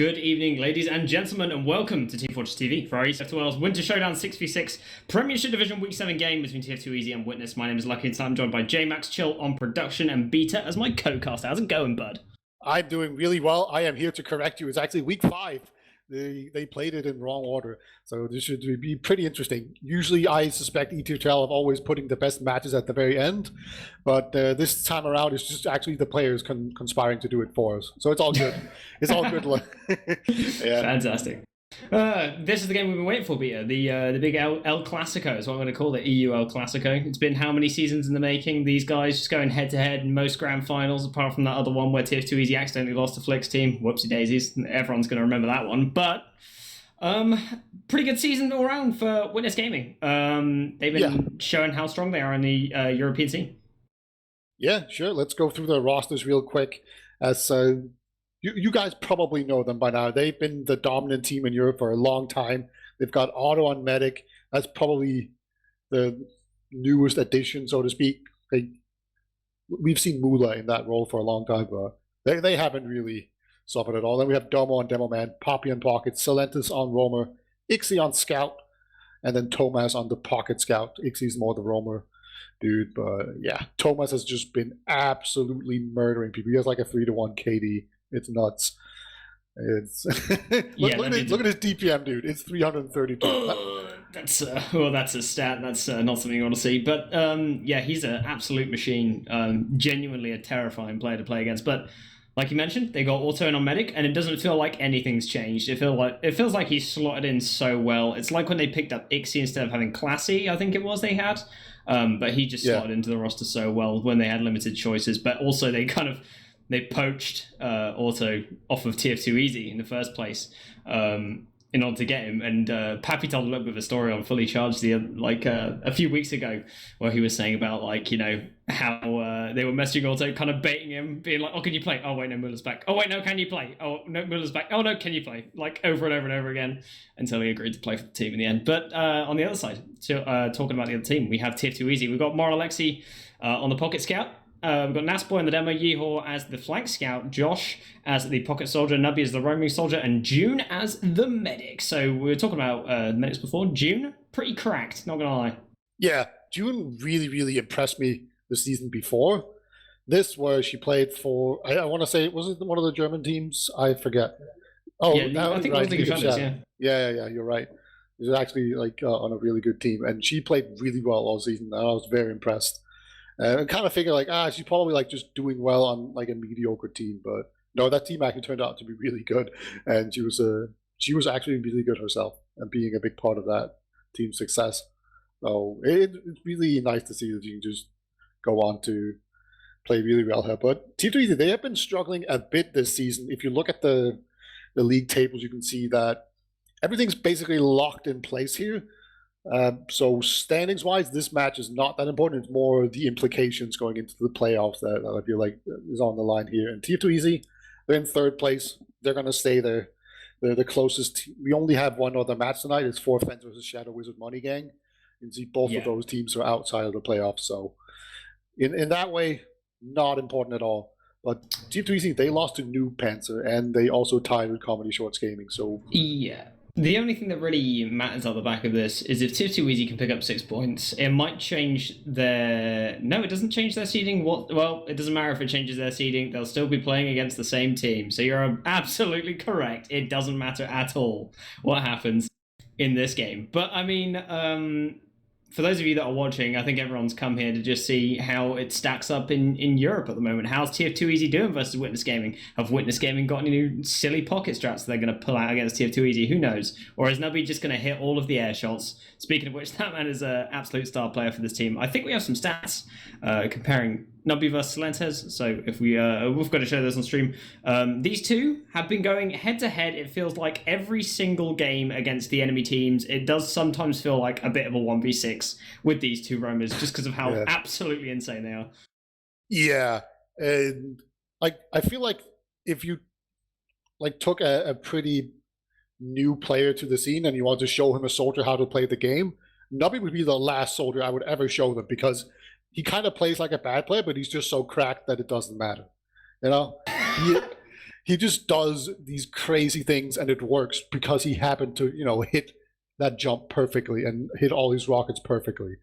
Good evening, ladies and gentlemen, and welcome to Team Fortress TV for our ETF2L's Winter Showdown 6v6 Premiership Division Week 7 game between TF2Easy and Witness. My name is Lucky, and I'm joined by JMaxchill on production and Beta as my co-caster. How's it going, bud? I'm doing really well. I am here to correct you. It's actually week 5. They played it in wrong order, so this should be pretty interesting. Usually, I suspect ETF2L of always putting the best matches at the very end, but this time around, it's just actually the players conspiring to do it for us. So it's all good. It's all good. Yeah. Fantastic. This is the game we've been waiting for, Beta. The big El Clasico is what I'm going to call it. EU El Clasico. It's been how many seasons in the making? These guys just going head to head in most grand finals, apart from that other one where TF2Easy accidentally lost to Flick's team. Whoopsie daisies. Everyone's going to remember that one. But pretty good season all around for Witness Gaming. They've been showing how strong they are in the European scene. Yeah, sure. Let's go through the rosters real quick. As you guys probably know them by now. They've been the dominant team in Europe for a long time. They've got Otto on Medic. That's probably the newest addition, so to speak. We've seen Mula in that role for a long time, but they haven't really suffered at all. Then we have Domo on Demo Man, Poppy on Pocket, Silentis on Roamer, Ixie on Scout, and then Thomas on the Pocket Scout. Ixie's more the Roamer dude, but yeah, Thomas has just been absolutely murdering people. He has like a 3-to-1 KD. It's nuts. It's look at his DPM, dude. It's 332. That's that's a stat. That's not something you want to see. But yeah, he's an absolute machine. Genuinely a terrifying player to play against. But like you mentioned, they got Auto and on Medic, and it doesn't feel like anything's changed. It feels like he's slotted in so well. It's like when they picked up Ixie instead of having Classy, I think it was they had. But he just slotted into the roster so well when they had limited choices. But also they poached Auto off of TF2Easy in the first place in order to get him. And Pappy told a little bit of a story on Fully Charged a few weeks ago, where he was saying about how they were messaging Auto, kind of baiting him, being like, "Oh, can you play? Oh wait, no, Muller's back. Oh wait, no, can you play? Oh no, Muller's back. Oh no, can you play?" Like over and over and over again until he agreed to play for the team in the end. But on the other side, talking about the other team, we have TF2Easy. We've got Mara Alexi on the Pocket Scout. We've got Nasboy in the demo, Yeehor as the flank scout, Josh as the pocket soldier, Nubby as the roaming soldier, and June as the medic. So we were talking about medics before. June, pretty cracked, not gonna lie. Yeah, June really, really impressed me the season before. This where she played for, I want to say, was it one of the German teams? I forget. Oh, yeah, I think it was League of Champions, yeah, you're right. It was actually on a really good team, and she played really well all season, and I was very impressed. I kind of figured she's probably just doing well on a mediocre team, but no, that team actually turned out to be really good, and she was actually really good herself and being a big part of that team's success. So it's really nice to see that you can just go on to play really well here. But TF2Easy, they have been struggling a bit this season. If you look at the league tables, you can see that everything's basically locked in place here. So standings wise, this match is not that important. It's more the implications going into the playoffs that I feel like is on the line here. And TF2Easy, they're in 3rd place. They're going to stay there. They're the closest. We only have one other match tonight. It's Forfence versus Shadow Wizard Money Gang. You can see both of those teams are outside of the playoffs. So in that way, not important at all. But TF2Easy, they lost to New Panzer, and they also tied with Comedy Shorts Gaming. So yeah. The only thing that really matters at the back of this is if TF2Easy can pick up 6 points, it might change their... No, it doesn't change their seeding. Well, it doesn't matter if it changes their seeding. They'll still be playing against the same team. So you're absolutely correct. It doesn't matter at all what happens in this game. But, I mean... for those of you that are watching, I think everyone's come here to just see how it stacks up in Europe at the moment. How's TF2Easy doing versus Witness Gaming? Have Witness Gaming got any new silly pocket strats they're going to pull out against TF2Easy? Who knows? Or is Nubby just going to hit all of the air shots? Speaking of which, that man is an absolute star player for this team. I think we have some stats comparing Nubby versus Lentes, so if we've got to show this on stream. These two have been going head-to-head. It feels like every single game against the enemy teams. It does sometimes feel like a bit of a 1v6 with these two roamers, just because of how absolutely insane they are. Yeah, and I feel like if you took a pretty new player to the scene and you want to show him a soldier how to play the game, Nubby would be the last soldier I would ever show them, because he kind of plays like a bad player, but he's just so cracked that it doesn't matter. You know, he just does these crazy things, and it works because he happened to, hit that jump perfectly and hit all these rockets perfectly,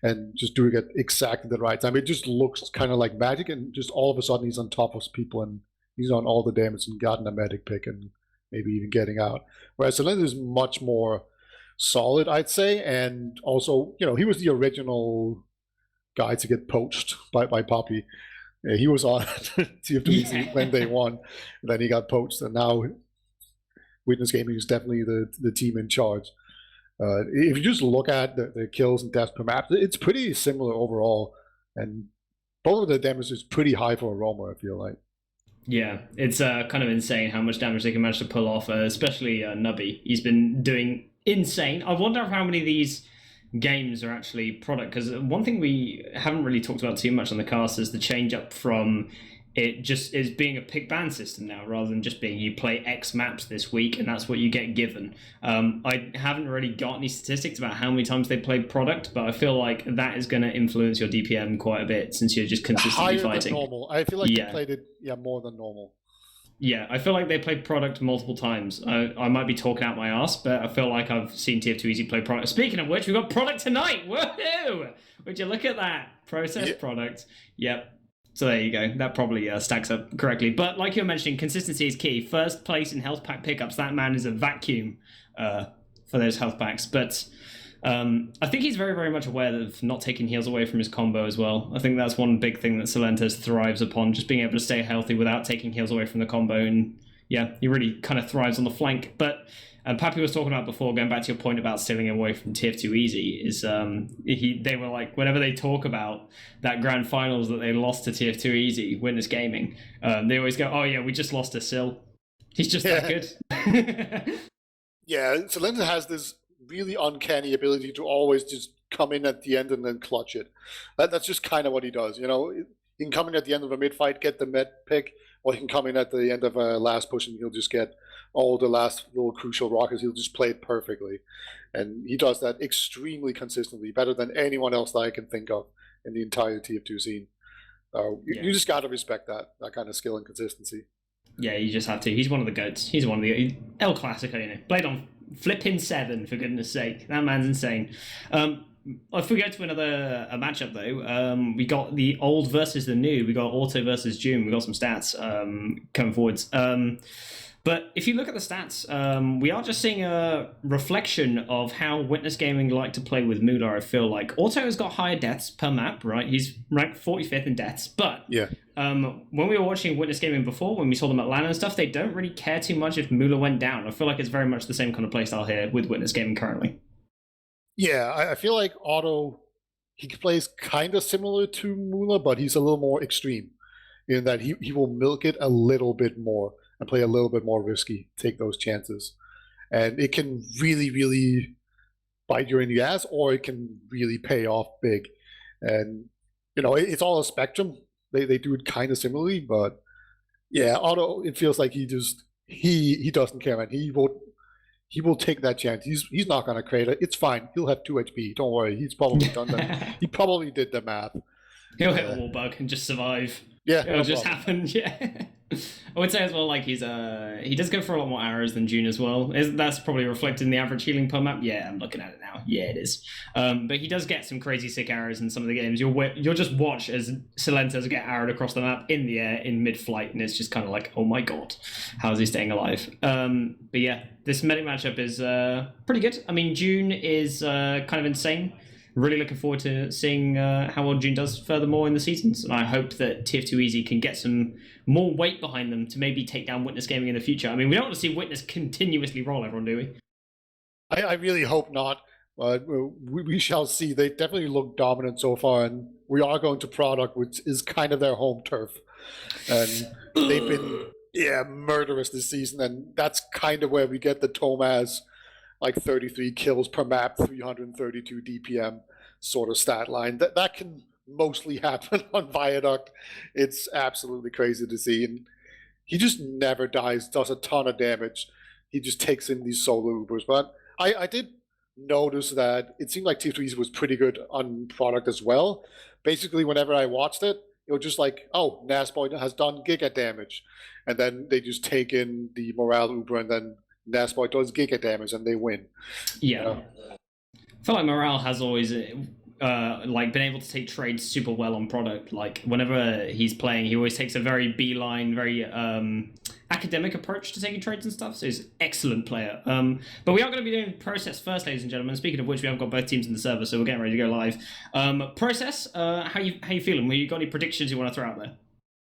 and just doing it exactly the right time. It just looks kind of like magic, and just all of a sudden he's on top of people, and he's on all the damage and gotten a medic pick, and maybe even getting out. Whereas Selena is much more solid, I'd say, and also, he was the original guy to get poached by Poppy. Yeah, he was on tf2easy when they won. Then he got poached, and now Witness Gaming is definitely the team in charge. If you just look at the kills and deaths per map, it's pretty similar overall, and both of the damage is pretty high for a roamer, I feel like. Yeah, it's kind of insane how much damage they can manage to pull off, especially Nubby. He's been doing insane. I wonder how many of these games are actually product, because one thing we haven't really talked about too much on the cast is the change up from it just is being a pick ban system now, rather than just being you play X maps this week and that's what you get given. I haven't really got any statistics about how many times they played product, but I feel like that is going to influence your DPM quite a bit since you're just consistently Higher fighting. Than normal. I feel like they played it more than normal. Yeah, I feel like they played product multiple times. I might be talking out my ass, but I feel like I've seen tf2easy play product. Speaking of which, we've got product tonight. Woohoo! Would you look at that? Process product. Yep. So there you go. That probably stacks up correctly. But like you're mentioning, consistency is key. First place in health pack pickups. That man is a vacuum for those health packs. But I think he's very, very much aware of not taking heals away from his combo as well. I think that's one big thing that Silentes thrives upon, just being able to stay healthy without taking heals away from the combo. And yeah, he really kind of thrives on the flank. But Pappy was talking about before, going back to your point about stealing away from tf2easy, is they were like, whenever they talk about that grand finals that they lost to tf2easy, Witness Gaming, they always go, oh yeah, we just lost to Sil. He's just that good. Yeah, Silentes has this really uncanny ability to always just come in at the end and then clutch it. That's just kind of what he does. He can come in at the end of a mid fight, get the med pick, or he can come in at the end of a last push and he'll just get all the last little crucial rockets. He'll just play it perfectly, and he does that extremely consistently, better than anyone else that I can think of in the entire TF2 scene. You just got to respect that kind of skill and consistency. Yeah, you just have to. He's one of the goats. He's one of the El Clasico, played on flipping 7, for goodness sake. That man's insane. If we go to another matchup, though, we got the old versus the new. We got Auto versus June. We got some stats coming forwards. But if you look at the stats, we are just seeing a reflection of how Witness Gaming like to play with Moolah, I feel like. Auto has got higher deaths per map, right? He's ranked 45th in deaths. But when we were watching Witness Gaming before, when we saw them at LAN and stuff, they don't really care too much if Moolah went down. I feel like it's very much the same kind of playstyle here with Witness Gaming currently. Yeah, I feel like Otto, he plays kind of similar to Moolah, but he's a little more extreme in that he will milk it a little bit more and play a little bit more risky, take those chances. And it can really, really bite you in the ass, or it can really pay off big. And, it's all a spectrum. They do it kind of similarly, but yeah, Otto, it feels like he doesn't care, man. He will take that chance. He's not going to create it. It's fine. He'll have 2 HP. Don't worry. He's probably done that. He probably did the math. He'll hit a wall bug and just survive. Yeah, it'll just happen. Yeah, I would say as well. Like he does go for a lot more arrows than June as well. That's probably reflected in the average healing per map. Yeah, I'm looking at it now. Yeah, it is. But he does get some crazy sick arrows in some of the games. You'll just watch as Silentes get arrowed across the map in the air in mid-flight, and it's just kind of like, oh my god, how is he staying alive? But yeah, this medic matchup is pretty good. I mean, June is kind of insane. Really looking forward to seeing how well June does furthermore in the seasons. And I hope that tf2easy can get some more weight behind them to maybe take down Witness Gaming in the future. I mean, we don't want to see Witness continuously roll everyone, do we? I really hope not. But we shall see. They definitely look dominant so far, and we are going to product, which is kind of their home turf. And they've been murderous this season, and that's kind of where we get the Tomaz like 33 kills per map, 332 DPM sort of stat line. That can mostly happen on Viaduct. It's absolutely crazy to see. And he just never dies, does a ton of damage. He just takes in these solo Ubers. But I did notice that it seemed like tf2easy was pretty good on product as well. Basically, whenever I watched it, it was just like, oh, Nasboy has done giga damage, and then they just take in the morale Uber, and then Nasboy does giga damage, and they win. Yeah. You know? I feel like Morale has always like been able to take trades super well on product. Like whenever he's playing, he always takes a very beeline, very academic approach to taking trades and stuff. So he's an excellent player. But we are going to be doing Process first, ladies and gentlemen. Speaking of which, we have got both teams in the server, so we're getting ready to go live. Process, how you feeling? You got any predictions you want to throw out there?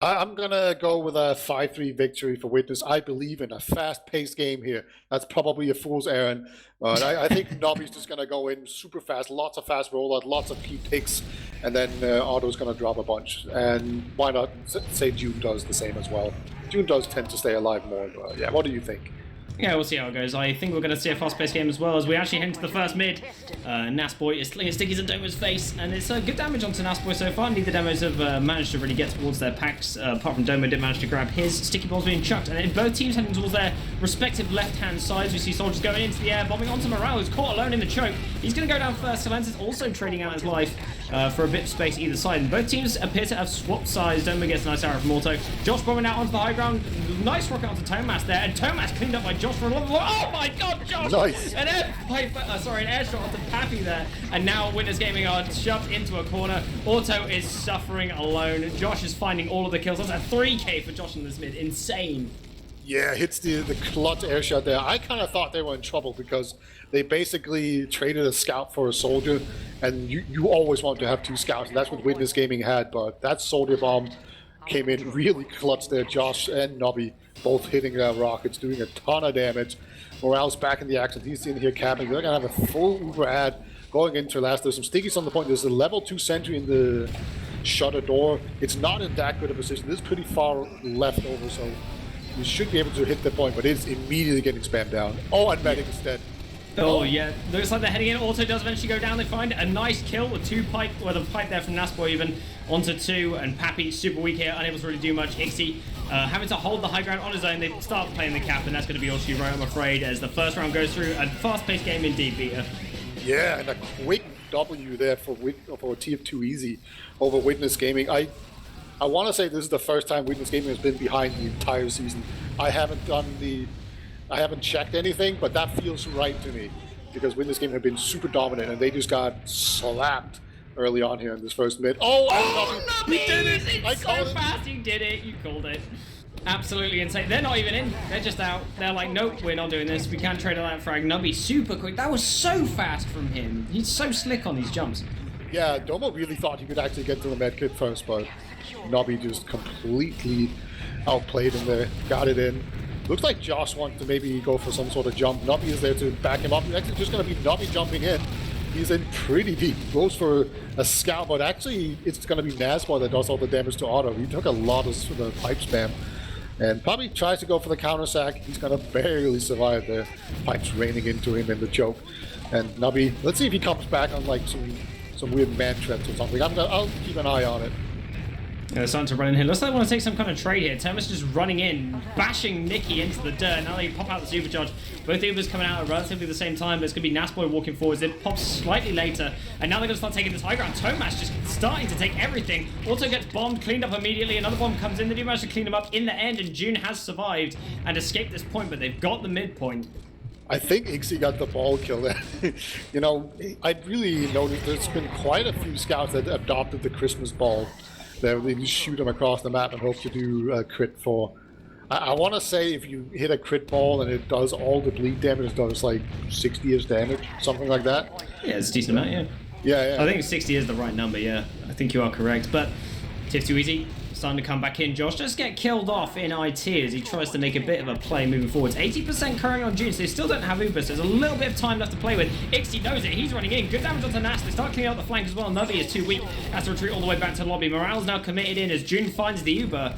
I'm going to go with a 5-3 victory for Witness. I believe in a fast-paced game here. That's probably a fool's errand. But I think Nobby's just going to go in super fast, lots of fast rollout, lots of key picks, and then Otto's going to drop a bunch. And why not say June does the same as well? June does tend to stay alive more. But yeah, what do you think? Yeah, we'll see how it goes. I think we're going to see a fast-paced game as well as we actually head into the first mid. Nasboy is slinging stickies at Doma's face, and it's good damage onto Nasboy so far. Neither demos have managed to really get towards their packs, apart from Doma did manage to grab his. Sticky balls being chucked, and then both teams heading towards their respective left-hand sides. We see soldiers going into the air, bombing onto Morale, who's caught alone in the choke. He's going to go down first. Silence is also trading out his life for a bit of space either side, and both teams appear to have swapped sides. Doma gets a nice arrow from Auto. Josh bombing out onto the high ground. Nice rocket onto Tomas there, and Tomas cleaned up by Josh for a level. Oh my god, Josh! Nice. An air shot onto Pappy there, and now Winners Gaming are shoved into a corner. Auto is suffering alone. Josh is finding all of the kills. That's a 3k for Josh in this mid. Insane. Yeah, hits the clutch air shot there. I kind of thought they were in trouble because they basically traded a scout for a soldier, and you always want to have 2 scouts, and that's what Witness Gaming had, but that soldier bomb came in really clutch there. Josh and Nobby both hitting rockets, doing a ton of damage. Morale's back in the action. He's in here capping. They're going to have a full Uber ad going into last. There's some stickies on the point. There's a level 2 sentry in the shutter door. It's not in that good a position. This is pretty far left over, so you should be able to hit the point, but it's immediately getting spammed down. Oh, and Medic is dead. Oh yeah, looks like they're heading in. Auto does eventually go down. They find a nice kill with 2 pipe, with a pipe there from Nasboy even onto 2, and Pappy super weak here, unable to really do much. Ixie having to hold the high ground on his own. They start playing the cap, and that's going to be all she wrote, I'm afraid, as the first round goes through. A fast-paced game indeed, Peter. Yeah, and a quick W there for tf2easy over Witness Gaming. I want to say this is the first time Witness Gaming has been behind the entire season. I haven't checked anything, but that feels right to me because Witness Gaming have been super dominant, and they just got slapped early on here in this first mid. Oh, Nobby! He did it! It's so fast, he did it. You called it. Absolutely insane. They're not even in. They're just out. They're like, nope, we're not doing this. We can't trade a that frag. Nobby super quick. That was so fast from him. He's so slick on these jumps. Yeah, Domo really thought he could actually get to the medkit first, but Nobby just completely outplayed him there. Got it in. Looks like Josh wants to maybe go for some sort of jump. Nobby is there to back him up. It's actually just going to be Nobby jumping in. He's in pretty deep. Goes for a scout, but actually it's going to be Nasboy that does all the damage to Otto. He took a lot of the pipe spam. And probably tries to go for the counter sack. He's going to barely survive there. Pipes raining into him in the choke. And Nobby, let's see if he comes back on like some weird man traps or something. I'll keep an eye on it. They're starting to run in here. Looks like they want to take some kind of trade here. Thomas just running in, bashing Nikki into the dirt. Now they pop out the supercharge. Both Ubers coming out at relatively the same time, but it's going to be Nasboy walking forwards. It pops slightly later, and now they're going to start taking this high ground. Tomas just starting to take everything. Auto gets bombed, cleaned up immediately. Another bomb comes in. They do manage to clean him up in the end, and June has survived and escaped this point, but they've got the midpoint. I think Ixie got the ball kill there. You know, I really noticed there's been quite a few scouts that adopted the Christmas ball. They just shoot them across the map and hope to do a crit for. I want to say if you hit a crit ball and it does all the bleed damage, it does like 60-ish damage, something like that. Yeah, it's a decent amount, yeah. Yeah. I think 60 is the right number, yeah. I think you are correct. But tf2easy starting to come back in. Josh just get killed off in IT as he tries to make a bit of a play moving forwards. 80% current on June, so they still don't have Uber, so there's a little bit of time left to play with. Ixie knows it, he's running in. Good damage onto Nash. They start cleaning out the flank as well. Nubby is too weak. Has to retreat all the way back to the lobby. Morale's now committed in as June finds the Uber.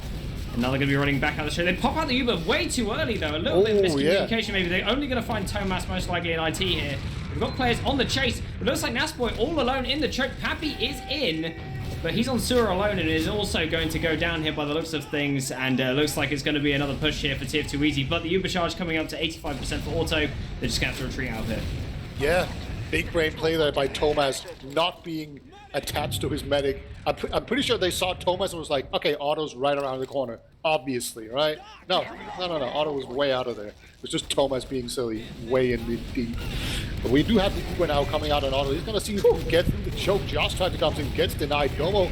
And now they're going to be running back out of the show. They pop out the Uber way too early, though. A little bit of miscommunication, maybe. They're only going to find Tomas, most likely, in IT here. We've got players on the chase. It looks like Nasboy all alone in the choke. Pappy is in, but he's on sewer alone and is also going to go down here by the looks of things. And looks like it's going to be another push here for tf2easy. But the Uber charge coming up to 85% for Auto. They're just going to have to retreat out here. Yeah, big brain play there by Tomas, not being attached to his medic. I'm pretty sure they saw Thomas and was like, okay, Otto's right around the corner, obviously, right? No, Otto was way out of there. It was just Thomas being silly, way in mid-deep. But we do have the Uber now coming out on Otto. He's going to see if he can get through the choke. Josh tried to come in, gets denied. Domo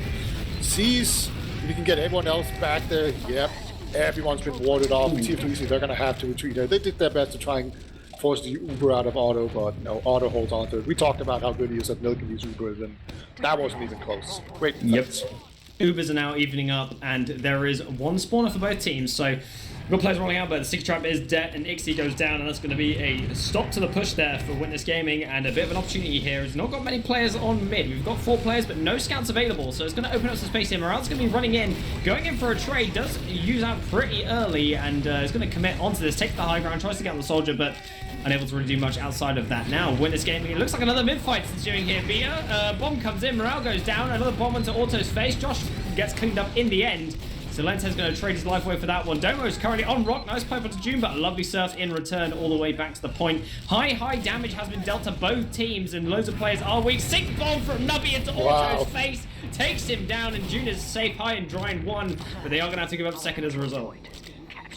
sees if he can get everyone else back there. Yep, everyone's been warded off. tf2easy, they're going to have to retreat there. They did their best to try and force the Uber out of Otto, but no, Otto holds on to it. We talked about how good he is at milking these Ubers, and that wasn't even close. Great defense. Yep. Ubers are now evening up, and there is one spawner for both teams, so we've got players rolling out, but the sticky trap is dead, and Ixie goes down, and that's going to be a stop to the push there for Witness Gaming, and a bit of an opportunity here. It's not got many players on mid. We've got 4 players, but no scouts available, so it's going to open up some space here. Morale's going to be running in, going in for a trade, does use out pretty early, and is going to commit onto this, takes the high ground, tries to get on the soldier, but unable to really do much outside of that. Now, Witness Gaming, it looks like another mid-fight is doing here. Bia, bomb comes in, Morale goes down, another bomb onto Auto's face. Josh gets cleaned up in the end. So Lente's going to trade his life away for that one. Domo is currently on rock. Nice play to June, but a lovely surf in return all the way back to the point. High damage has been dealt to both teams, and loads of players are weak. Sink bomb from Nubby into Auto's face. Takes him down, and June is safe, high and dry in 1, but they are going to have to give up second as a result.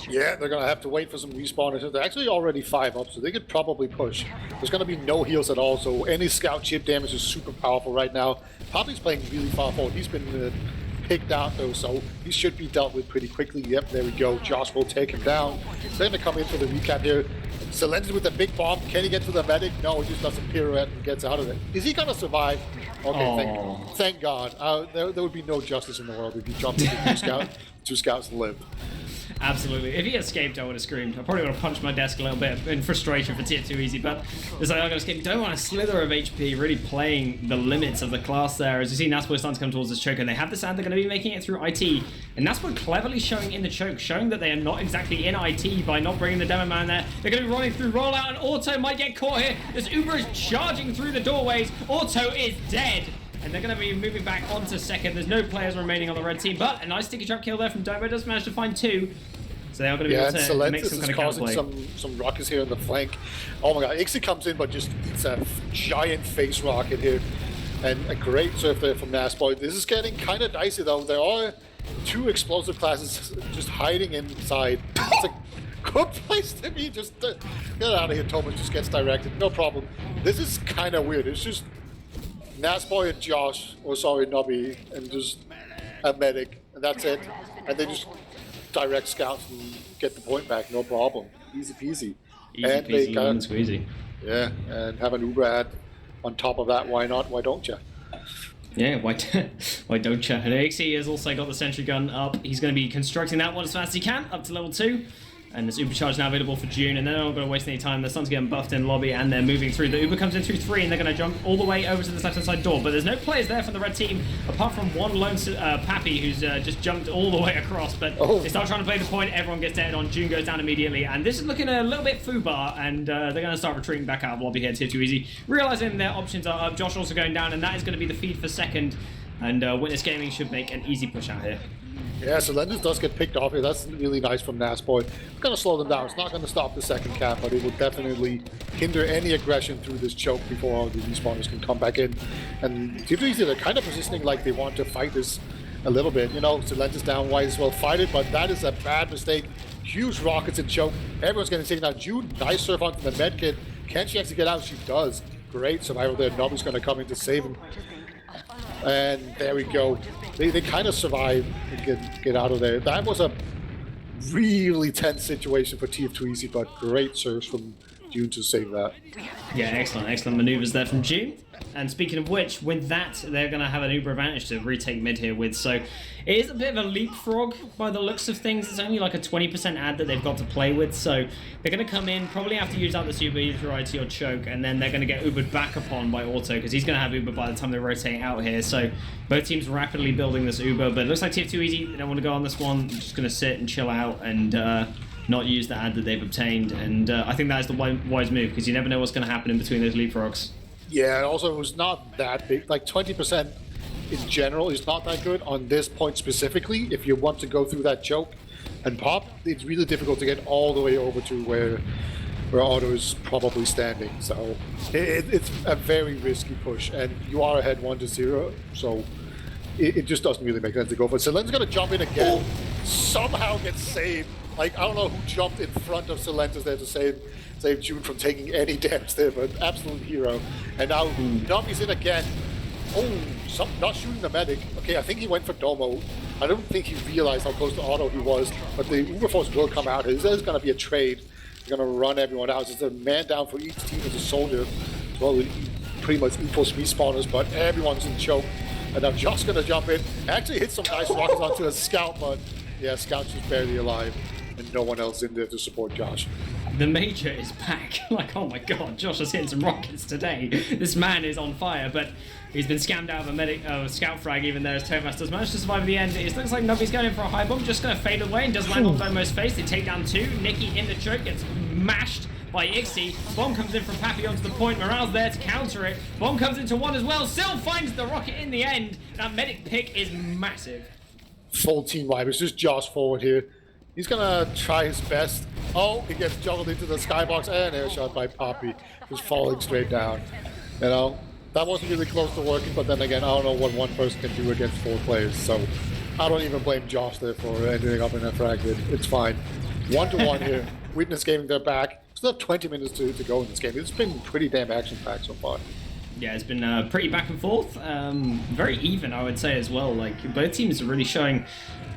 Yeah, they're going to have to wait for some respawners. They're actually already 5 up, so they could probably push. There's going to be no heals at all, so any scout chip damage is super powerful right now. Poppy's playing really far forward. He's been picked out, though, so he should be dealt with pretty quickly. Yep, there we go. Josh will take him down. They're going to come in for the recap here. Selendis with the big bomb. Can he get to the medic? No, he just does a pirouette and gets out of it. Is he going to survive? Okay, thank God. There would be no justice in the world if he jumped into 2 scouts lived. Absolutely. If he escaped, I would have screamed. I probably would have punched my desk a little bit in frustration for tf2easy, but as I go escape, don't want a slither of HP, really playing the limits of the class there. As you see, Naspo is starting to come towards this choke, and they have this ad, they're going to be making it through IT, and Naspo cleverly showing in the choke, showing that they are not exactly in IT by not bringing the demo man there. They're going to be running through rollout, and Auto might get caught here. This Uber is charging through the doorways. Auto is dead. And they're going to be moving back onto second. There's no players remaining on the red team, but a nice sticky trap kill there from Domo. Does manage to find 2. So they are going to be able to make some kind of counterplay. Some rockets here in the flank. Oh my god, Ixie comes in, but just eats a giant face rocket here. And a great surf there from Nasboy. This is getting kind of dicey though. There are 2 explosive classes just hiding inside. It's a good place to be. Just get out of here, Thomas. Just gets directed. No problem. This is kind of weird. It's just Nasboy and Josh, or sorry, Nobby, and just a medic, and that's it. And they just direct scouts and get the point back, no problem. Easy peasy. Easy peasy, lemon squeezy. Yeah, and have an Uber ad on top of that. Why not? Why don't you? Yeah, why don't you? And Ixie has also got the sentry gun up. He's going to be constructing that one as fast as he can, up to level 2. And this Uber charge now available for June, and they're not going to waste any time. The sun's getting buffed in lobby, and they're moving through. The Uber comes in through 3, and they're going to jump all the way over to this left-hand side door. But there's no players there from the red team, apart from one lone Pappy, who's just jumped all the way across. But they start trying to play the point. Everyone gets dead on. June goes down immediately, and this is looking a little bit foobar, and they're going to start retreating back out of lobby here, tf2easy. Realizing their options are up. Josh also going down, and that is going to be the feed for second. And Witness Gaming should make an easy push out here. Yeah, so Lenders does get picked off here. That's really nice from Nasboy. It's going to slow them down. It's not going to stop the second cap, but it will definitely hinder any aggression through this choke before the respawners can come back in. And tf2easy, they're kind of positioning like they want to fight this a little bit. You know, so Lenders down, might as well fight it, but that is a bad mistake. Huge rockets in choke. Everyone's getting taken out. June, nice surf onto the med kit. Can she actually get out? She does. Great survival there. Nobby's going to come in to save him. And there we go. They kind of survive and get out of there. That was a really tense situation for tf2easy, but great serves from June to save that. Yeah, excellent maneuvers there from June. And speaking of which, with that, they're going to have an Uber advantage to retake mid here with. So it is a bit of a leapfrog by the looks of things. It's only like a 20% ad that they've got to play with. So they're going to come in, probably have to use out this Uber either through IT or choke, and then they're going to get Ubered back upon by Auto, because he's going to have Uber by the time they rotate out here. So both teams rapidly building this Uber, but it looks like tf2easy, they don't want to go on this one. They're just going to sit and chill out and not use the ad that they've obtained. And I think that is the wise move, because you never know what's going to happen in between those leapfrogs. Yeah, also it was not that big. Like 20% in general is not that good. On this point specifically, if you want to go through that choke and pop, it's really difficult to get all the way over to where where Otto is probably standing. So it's a very risky push, and you are ahead 1-0, so it just doesn't really make sense to go for it. Silen's gonna jump in again, somehow gets saved. Like, I don't know who jumped in front of Silentis there to save June from taking any damage there, but absolute hero. And now Nami's in again. Oh, not shooting the medic. Okay, I think he went for Domo. I don't think he realized how close to Otto he was, but the Uber Force will come out. There's going to be a trade. They're going to run everyone out. There's a man down for each team as a soldier. Well, pretty much equals respawners, but everyone's in choke. And now Josh going to jump in. Actually hit some nice rockets onto a scout, but yeah, Scout's just barely alive. And no one else in there to support Josh. The Major is back. Like, oh my god, Josh has hit some rockets today. This man is on fire, but he's been scammed out of a medic, scout frag even there as Thomas does manage to survive at the end. It looks like Nubby's going in for a high bomb, just going to fade away and does land on Domo's face. They take down 2. Nikki in the choke gets mashed by Ixie. Bomb comes in from Pappy onto the point. Morale's there to counter it. Bomb comes into 1 as well. Still finds the rocket in the end. That medic pick is massive. Full team wipe. It's just Josh forward here. He's gonna try his best. Oh, he gets juggled into the skybox and air shot by Poppy, just falling straight down. You know, that wasn't really close to working, but then again, I don't know what one person can do against 4 players, so I don't even blame Josh there for ending up in that frag. It's fine. 1-1 here. Witness Gaming, they're back. Still have 20 minutes to go in this game. It's been pretty damn action-packed so far. Yeah, it's been pretty back and forth. Very even, I would say, as well. Like, both teams are really showing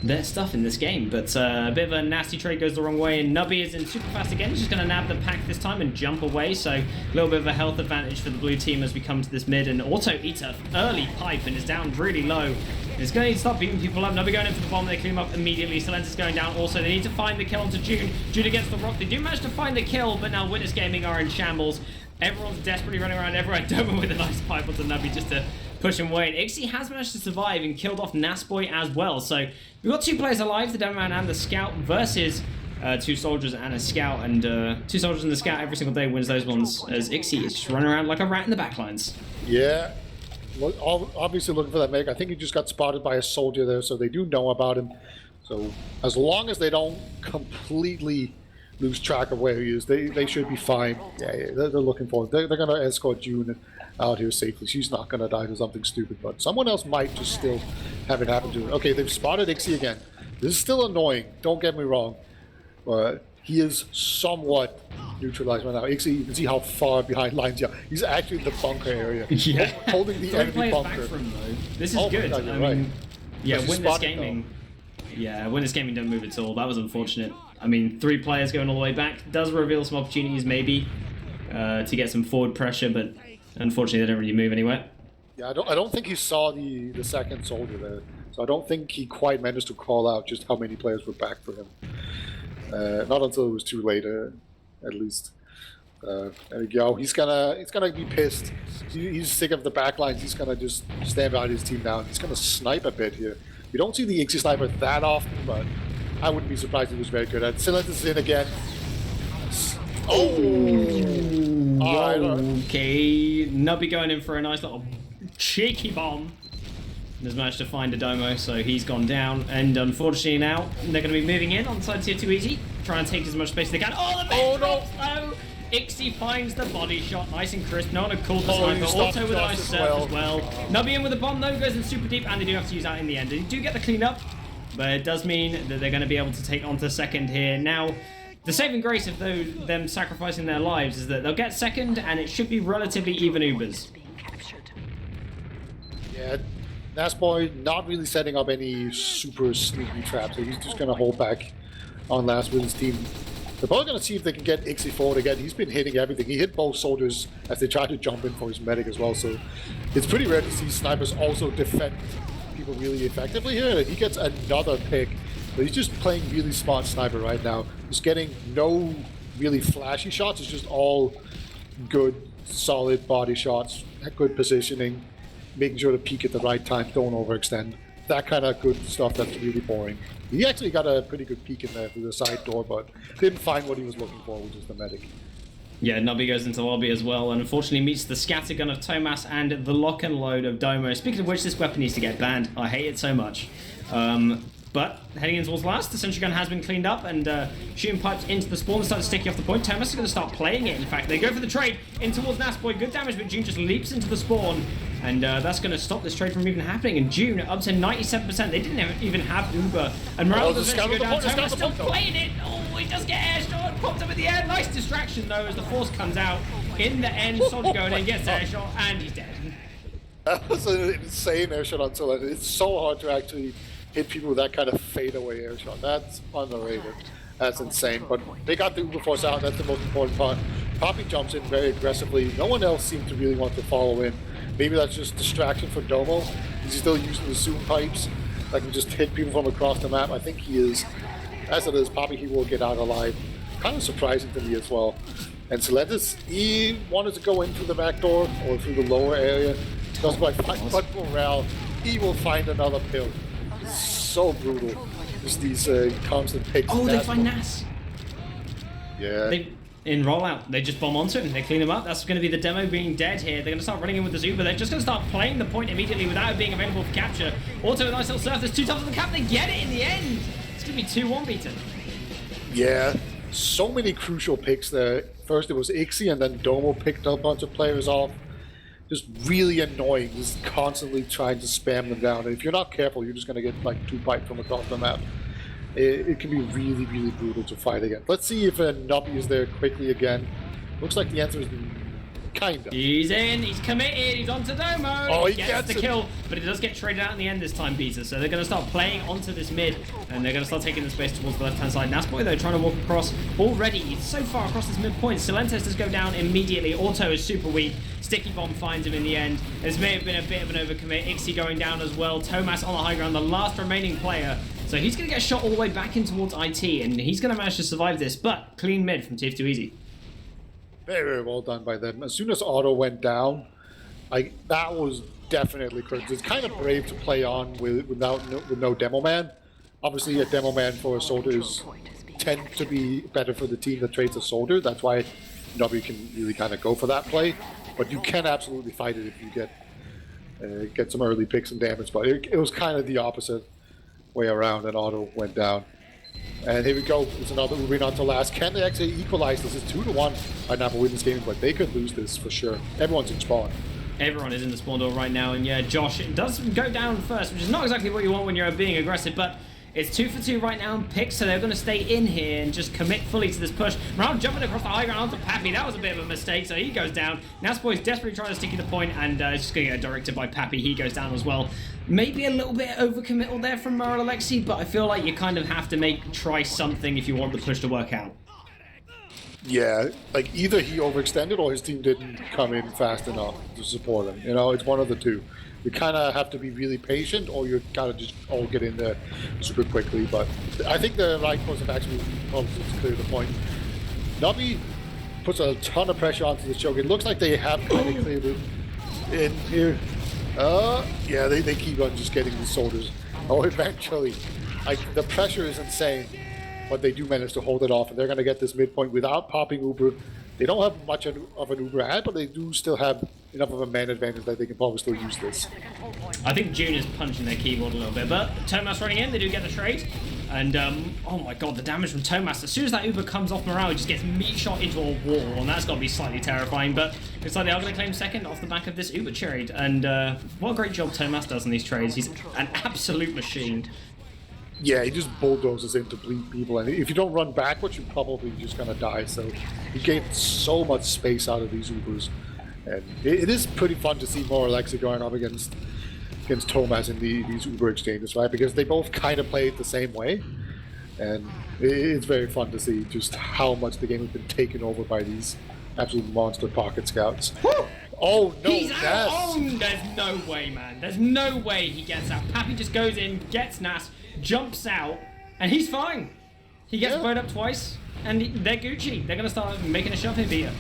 their stuff in this game, but a bit of a nasty trade goes the wrong way, and Nubby is in super fast again. He's just going to nab the pack this time and jump away, so a little bit of a health advantage for the blue team as we come to this mid, and Auto eats an early pipe and is down really low. It's going to need to stop beating people up. Nubby going in for the bomb, they clean him up immediately. Silentis going down also. They need to find the kill onto June. June against the rock. They do manage to find the kill, but now Witness Gaming are in shambles. Everyone's desperately running around everywhere. Domo with a nice pipe onto Nubby just to push him away. And Ixie has managed to survive and killed off Nasboy as well. So we've got 2 players alive, the Demoman and the Scout, versus 2 soldiers and a Scout. And 2 soldiers and the Scout every single day wins those ones, as Ixie is just running around like a rat in the backlines. Yeah. Well, obviously looking for that make. I think he just got spotted by a soldier there, so they do know about him. So as long as they don't completely lose track of where he is, they should be fine. Yeah, they're looking for it. They're going to escort June out here safely. She's not going to die to something stupid, but someone else might just still have it happen to her. Okay, they've spotted Ixie again. This is still annoying, don't get me wrong, but he is somewhat neutralized right now. Ixie, you can see how far behind lines. Yeah, he's actually in the bunker area. Yeah, holding the enemy bunker. Back from, though. This is good. God, I right. mean, yeah, Witness Gaming. Yeah, Witness Gaming don't move at all. That was unfortunate. I mean, 3 players going all the way back does reveal some opportunities, maybe, to get some forward pressure, but unfortunately, they don't really move anywhere. Yeah, I don't think he saw the second soldier there, so I don't think he quite managed to call out just how many players were back for him. Not until it was too late, at least. There we go. He's gonna be pissed. He's sick of the backlines. He's gonna just stand behind his team now. He's gonna snipe a bit here. We don't see the Ixie sniper that often, but I wouldn't be surprised if he was very good at it. Silentis is in again. Okay. Nubby going in for a nice little cheeky bomb. Has managed to find a Domo, so he's gone down. And unfortunately now, they're going to be moving in on side tf2easy. Try and take as much space as they can. Oh, the base drops though! Ixie finds the body shot, nice and crisp. No one had called the sniper. Auto with a nice surf as well. Nubby in with a bomb though, goes in super deep, and they do have to use that in the end. They do get the clean up, but it does mean that they're going to be able to take on to second here. Now, the saving grace of them sacrificing their lives is that they'll get second, and it should be relatively even Ubers. Yeah, Nasboy not really setting up any super sneaky traps, so he's just going to hold back on last with his team. They're probably going to see if they can get Ixie forward again. He's been hitting everything. He hit both soldiers as they tried to jump in for his medic as well, so it's pretty rare to see snipers also defend people really effectively here. He gets another pick, but he's just playing really smart sniper right now. He's getting no really flashy shots. It's just all good, solid body shots, good positioning, making sure to peek at the right time, don't overextend. That kind of good stuff that's really boring. He actually got a pretty good peek in there through the side door, but didn't find what he was looking for, which is the medic. Yeah, Nubby goes into the lobby as well, and unfortunately meets the scattergun of Thomas and the lock and load of Domo. Speaking of which, this weapon needs to get banned. I hate it so much. But heading in towards last, the sentry gun has been cleaned up, and shooting pipes into the spawn starts sticky off the point. Thomas is going to start playing it, in fact. They go for the trade in towards Nasboy. Good damage, but June just leaps into the spawn, and that's going to stop this trade from even happening. And June up to 97%. They didn't even have Uber. And Morale does eventually go down. Thomas still playing it. Oh, he does get air shot. Pops up in the air. Nice distraction, though, as the force comes out. In the end, Soldier going in, gets air shot, and he's dead. That was an insane air shot on Soldier. It's so hard to actually hit people with that kind of fadeaway air shot. That's underrated. That's insane. But they got the Uber Force out. That's the most important part. Poppy jumps in very aggressively. No one else seemed to really want to follow in. Maybe that's just distraction for Domo. He's still using the zoom pipes that can just hit people from across the map. I think he is. As it is, Poppy, he will get out alive. Kind of surprising to me as well. And Celentis, he wanted to go in through the back door or through the lower area. Just by but Morale, he will find another pill. So brutal. Just these constant picks. Oh, they find Nas. Yeah. In rollout, they just bomb onto him. They clean him up. That's going to be the demo being dead here. They're going to start running in with the Zuba. They're just going to start playing the point immediately without it being available for capture. Also, a nice little surf. There's 2 tops on the cap. They get it in the end. It's going to be 2-1 beaten. Yeah. So many crucial picks there. First it was Ixie, and then Domo picked up a bunch of players off. Just really annoying, just constantly trying to spam them down. And if you're not careful, you're just going to get like 2 piped from across the map. It can be really, really brutal to fight against. Let's see if Nubby is there quickly again. Looks like the answer is kind of. He's in, he's committed, he's onto Domo. Oh, he gets the kill, but it does get traded out in the end this time, Beta. So they're going to start playing onto this mid, and they're going to start taking the space towards the left-hand side. Nasboy, though, trying to walk across already. He's so far across this midpoint. Silentes does go down immediately. Auto is super weak. Sticky Bomb finds him in the end. This may have been a bit of an overcommit. Ixie going down as well. Thomas on the high ground, the last remaining player. So he's going to get shot all the way back in towards IT, and he's going to manage to survive this, but clean mid from tf2easy. Very, very well done by them. As soon as Auto went down, that was definitely correct. It's kind of brave to play on with no demo man. Obviously, a demo man for soldiers tend to be better for the team that trades a soldier. That's why nobody can really kind of go for that play. But you can absolutely fight it if you get some early picks and damage. But it was kind of the opposite way around, and Auto went down. And here we go. It's another Uber on to last. Can they actually equalize this? It's 2-1 right now for win this game, but they could lose this for sure. Everyone's in spawn. Everyone is in the spawn door right now, and yeah, Josh does go down first, which is not exactly what you want when you're being aggressive, but it's 2 for 2 right now in picks, so they're going to stay in here and just commit fully to this push. Morale jumping across the high ground onto Pappy. That was a bit of a mistake, so he goes down. Nasboy's desperately trying to sticky the point, and it's just going to get directed by Pappy. He goes down as well. Maybe a little bit overcommittal there from Morale Alexi, but I feel like you kind of have to try something if you want the push to work out. Yeah, like either he overextended or his team didn't come in fast enough to support him. You know, it's one of the two. You kind of have to be really patient, or you gotta just all get in there super quickly. But I think the right course of action is to clear the point. Nubby puts a ton of pressure onto the choke. It looks like they have kind of cleared it in here. Yeah, they keep on just getting these soldiers. Oh, eventually, the pressure is insane, but they do manage to hold it off, and they're gonna get this midpoint without popping Uber. They don't have much of an Uber ad, but they do still have enough of a man advantage that they can probably still use this. I think June is punching their keyboard a little bit, but Thomas running in, they do get the trade. And, oh my god, the damage from Thomas. As soon as that Uber comes off Morale, he just gets meat shot into a wall, and that's got to be slightly terrifying. But it's like they are going to claim second off the back of this Uber trade. And what a great job Thomas does in these trades. He's an absolute machine. Yeah, he just bulldozes in to bleed people, and if you don't run backwards, you're probably just gonna die. So he gained so much space out of these Ubers, and it is pretty fun to see more Alexi going up against Thomas in these Uber exchanges, right? Because they both kind of play it the same way, and it's very fun to see just how much the game has been taken over by these absolute monster pocket scouts. Woo! Oh no, he's out! Oh, there's no way, man. There's no way he gets out. Pappy just goes in, gets Nas, jumps out, and he's fine. He gets blowed up twice, and they're Gucci. They're gonna start making a shove here, Vita.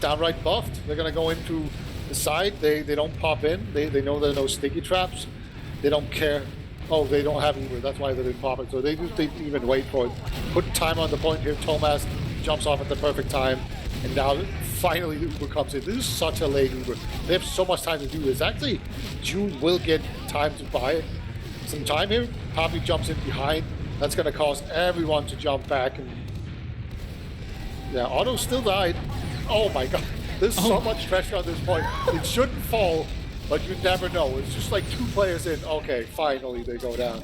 Downright buffed. They're gonna go into the side. They don't pop in. They know there are no sticky traps. They don't care. Oh, they don't have Uber. That's why they didn't pop it. So they didn't even wait for it. Put time on the point here. Thomas jumps off at the perfect time, and now finally the Uber comes in. This is such a late Uber. They have so much time to do this. Actually, June will get time to buy it. some time here. Poppy jumps in behind. That's going to cause everyone to jump back. And yeah, Otto still died. Oh my god. There's so much pressure on this point. It shouldn't fall, but you never know. It's just like 2 players in. Okay, finally they go down.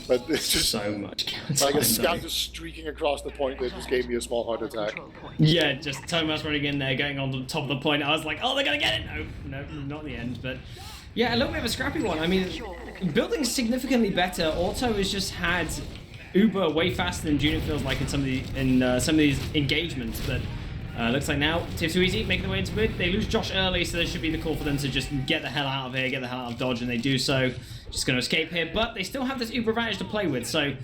But it's just so much. like a scout just streaking across the point that just gave me a small heart attack. Yeah, just Thomas running in there, going on the top of the point. I was like, oh, they're going to get it. No, not in the end. But yeah, a little bit of a scrappy one. I mean, building significantly better. Auto has just had Uber way faster than Junior feels like in some of these engagements. But looks like now tf2easy making their way into mid. They lose Josh early, so there should be the call for them to just get the hell out of here, get the hell out of Dodge, and they do so. Just going to escape here, but they still have this Uber advantage to play with, so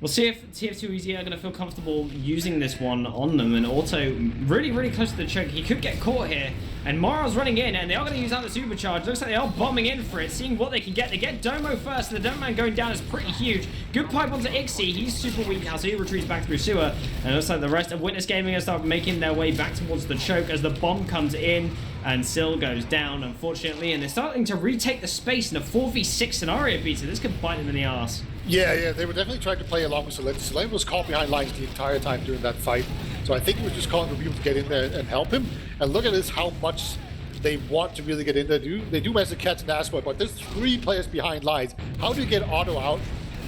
we'll see if tf2easy are going to feel comfortable using this one on them. And Auto really, really close to the choke. He could get caught here, and Mara's running in, and they are going to use out the supercharge. Looks like they are bombing in for it, seeing what they can get. They get Domo first, and the Domo Man going down is pretty huge. Good pipe onto Ixie. He's super weak now, so he retreats back through sewer. And it looks like the rest of Witness Gaming are start making their way back towards the choke as the bomb comes in, and Syl goes down, unfortunately. And they're starting to retake the space in a 4v6 scenario, Peter. This could bite them in the arse. Yeah, they were definitely trying to play along with Selene. Selene was caught behind lines the entire time during that fight. So I think he was just calling for people to get in there and help him. And look at this, how much they want to really get in there. They do manage to catch an ass boy, but there's 3 players behind lines. How do you get Otto out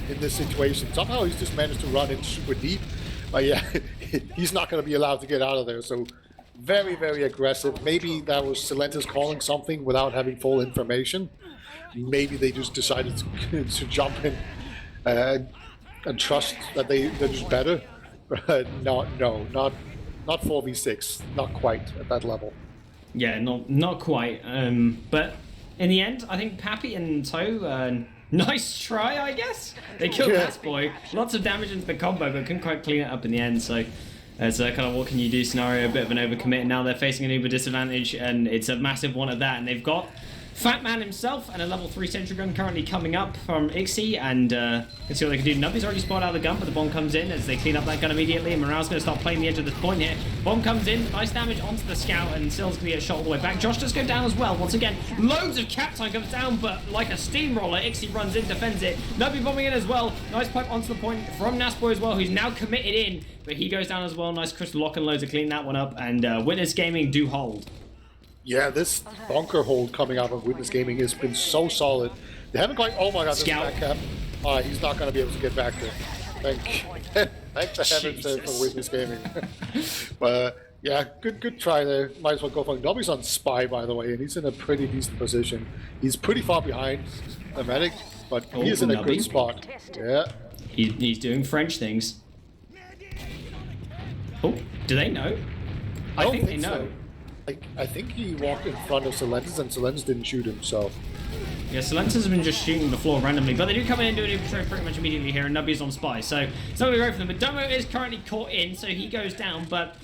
in this situation? Somehow he's just managed to run in super deep. But yeah, he's not going to be allowed to get out of there. So very, very aggressive. Maybe that was Silentis calling something without having full information. Maybe they just decided to jump in and trust that they're just better. But not 4v6, not quite at that level. Yeah, not quite. But in the end, I think Pappy and Toe, nice try, I guess. They killed Mass Boy. Lots of damage into the combo, but couldn't quite clean it up in the end. So it's a kind of what can you do scenario, a bit of an overcommit. And now they're facing an Uber disadvantage, and it's a massive one at that. And they've got Fat Man himself and a level 3 sentry gun currently coming up from Ixie, and let's see what they can do. Nubby's already spotted out the gun, but the bomb comes in as they clean up that gun immediately, and Morale's going to start playing the edge of this point here. Bomb comes in, nice damage onto the scout, and Syl's going to get shot all the way back. Josh does go down as well. Once again, loads of cap time comes down, but like a steamroller, Ixie runs in, defends it. Nubby bombing in as well. Nice pipe onto the point from Nasboy as well, who's now committed in, but he goes down as well. Nice crystal lock and load to clean that one up, and Witness Gaming do hold. Yeah, this bunker hold coming out of Witness Gaming has been so solid. They haven't quite. Oh my god, this Scout. back cap. He's not going to be able to get back there. Thank the heavens for Witness Gaming. But yeah, good try there. Might as well go for it. Nobby's on Spy, by the way, and he's in a pretty decent position. He's pretty far behind the medic, but he is in a good spot. Yeah. He's doing French things. Oh, do they know? I think they know. So. I think he walked in front of Silentis, and Silentis didn't shoot him, so... Yeah, Silentis has been just shooting the floor randomly, but they do come in and do an infiltrate pretty much immediately here, and Nubby's on Spy, so it's not going to be great for them. But Domo is currently caught in, so he goes down, but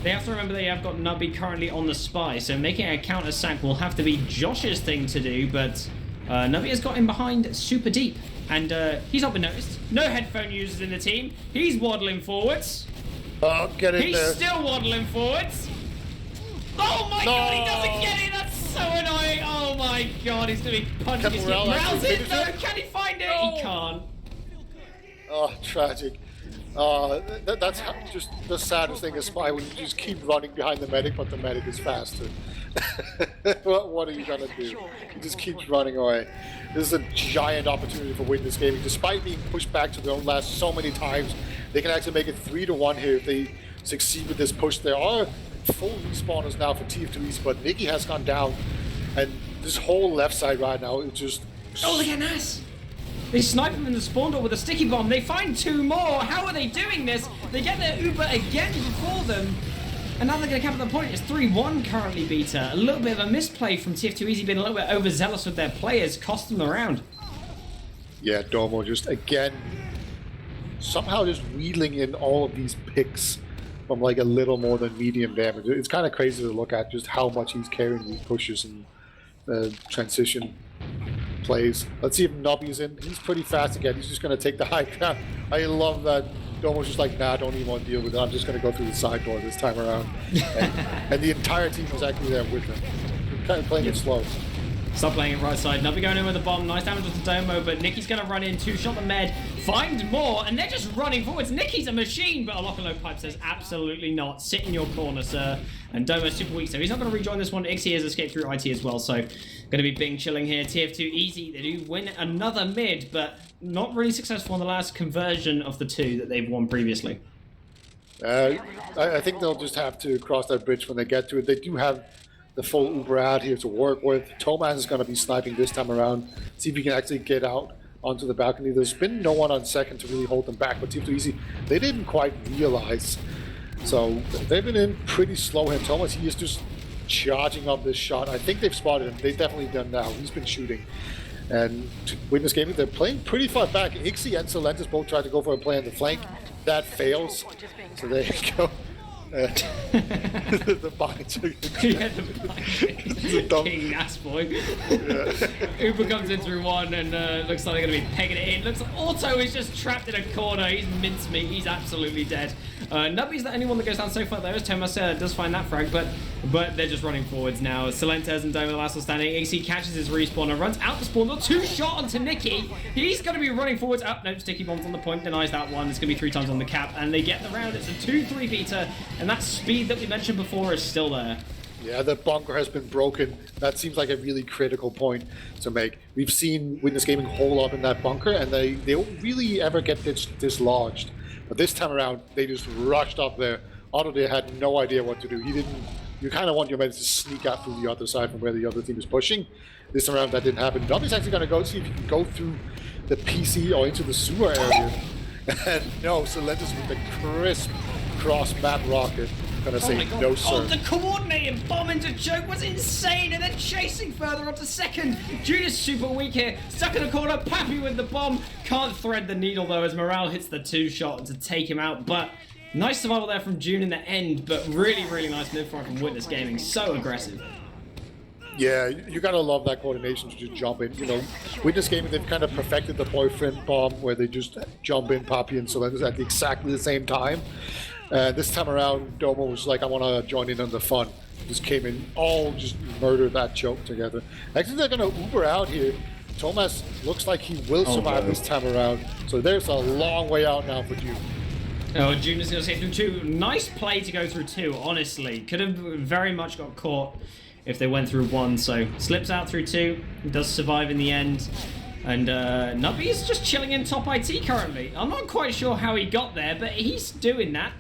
they have to remember they have got Nubby currently on the Spy, so making a counter-sack will have to be Josh's thing to do, but Nubby has got him behind super deep, and he's not been noticed. No headphone users in the team. He's waddling forwards. Oh, get in there. He's still waddling forwards. Oh my god, he doesn't get it! That's so annoying! Oh my god, he's doing punching his team. Morale's in though! Can he find it? No. He can't. Oh, tragic. That's just the saddest thing is Spy when you just keep running behind the medic, but the medic is faster. What are you gonna do? He just keeps running away. This is a giant opportunity for Witness Gaming. Despite being pushed back to their own last so many times, they can actually make it 3-1 here if they succeed with this push. There are full respawners now for tf2easy, but Nikki has gone down, and this whole left side right now is just... Oh, look at Nas! They snipe him in the spawn door with a sticky bomb. They find 2 more. How are they doing this? They get their Uber again before them, and now they're going to cap at the point. It's 3-1 currently, Beta. A little bit of a misplay from tf2easy, being a little bit overzealous with their players, cost them the round. Yeah, Domo just again somehow just wheeling in all of these picks from like a little more than medium damage. It's kind of crazy to look at just how much he's carrying these pushes and transition plays. Let's see if Nubby's in. He's pretty fast again. He's just going to take the high ground. I love that Domo's just like, nah, I don't even want to deal with it. I'm just going to go through the side door this time around. And the entire team was actually there with him. Kind of playing it slow. Stop playing it right side. Nubby going in with the bomb. Nice damage with the Domo, but Nicky's going to run in. Two-shot the med. Find more, and they're just running forwards. Nicky's a machine, but a lock and low pipe says absolutely not. Sit in your corner, sir. And Domo's super weak, so he's not going to rejoin this one. Ixie has escaped through IT as well, so going to be Bing chilling here. TF2Easy, they do win another mid, but not really successful in the last conversion of the two that they've won previously. I think they'll just have to cross that bridge when they get to it. They do have the full Uber out here to work with. Thomas is going to be sniping this time around. See if he can actually get out onto the balcony. There's been no one on second to really hold them back, but TF2Easy, they didn't quite realize. So they've been in pretty slow here. Thomas, he is just charging up this shot. I think they've spotted him. They've definitely done now. He's been shooting. And to win this game, they're playing pretty far back. Ixie and Solentis both tried to go for a play on the flank. That fails. So there you go. The bind. Yeah, the bind. King ass boy. Yeah. Uber comes in through one and looks like they're going to be pegging it in. Looks like Auto is just trapped in a corner. He's mincemeat. He's absolutely dead. Nubby's the only one that goes down so far though, as Thomas does find that frag, but they're just running forwards now. Solentes and Dome the last one standing. AC catches his respawn and runs out the spawn. The two-shot onto Nicky. He's going to be running forwards. Up, nope, Sticky Bombs on the point, denies that one. It's going to be 3 times on the cap, and they get the round. It's a 2-3 beater, and that speed that we mentioned before is still there. Yeah, the bunker has been broken. That seems like a really critical point to make. We've seen Witness Gaming hole up in that bunker, and they don't really ever get dislodged. But this time around, they just rushed up there. Otto, they had no idea what to do. He didn't. You kind of want your men to sneak out through the other side from where the other team is pushing. This time around, that didn't happen. Nubby's actually going to go see if he can go through the PC or into the sewer area. And no, Solentis with the crisp cross-map rocket. Gonna say no, sir. Oh, the coordinating bomb into choke was insane, and then chasing further onto second. June super weak here, stuck in a corner. Pappy with the bomb, can't thread the needle though as Morale hits the 2-shot to take him out. But nice survival there from June in the end, but really, really nice mid-fight from Witness Gaming. So aggressive. Yeah, you gotta love that coordination to just jump in. You know, Witness Gaming, they've kind of perfected the boyfriend bomb where they just jump in, Pappy and Solentis at exactly the same time. This time around, Domo was like, I want to join in on the fun. Just came in, all just murdered that choke together. Actually, they're going to Uber out here. Thomas looks like he will survive this time around. So there's a long way out now for June. Oh, June is going to stay through 2. Nice play to go through 2, honestly. Could have very much got caught if they went through 1. So slips out through 2, does survive in the end. And Nubby is just chilling in top IT currently. I'm not quite sure how he got there, but he's doing that.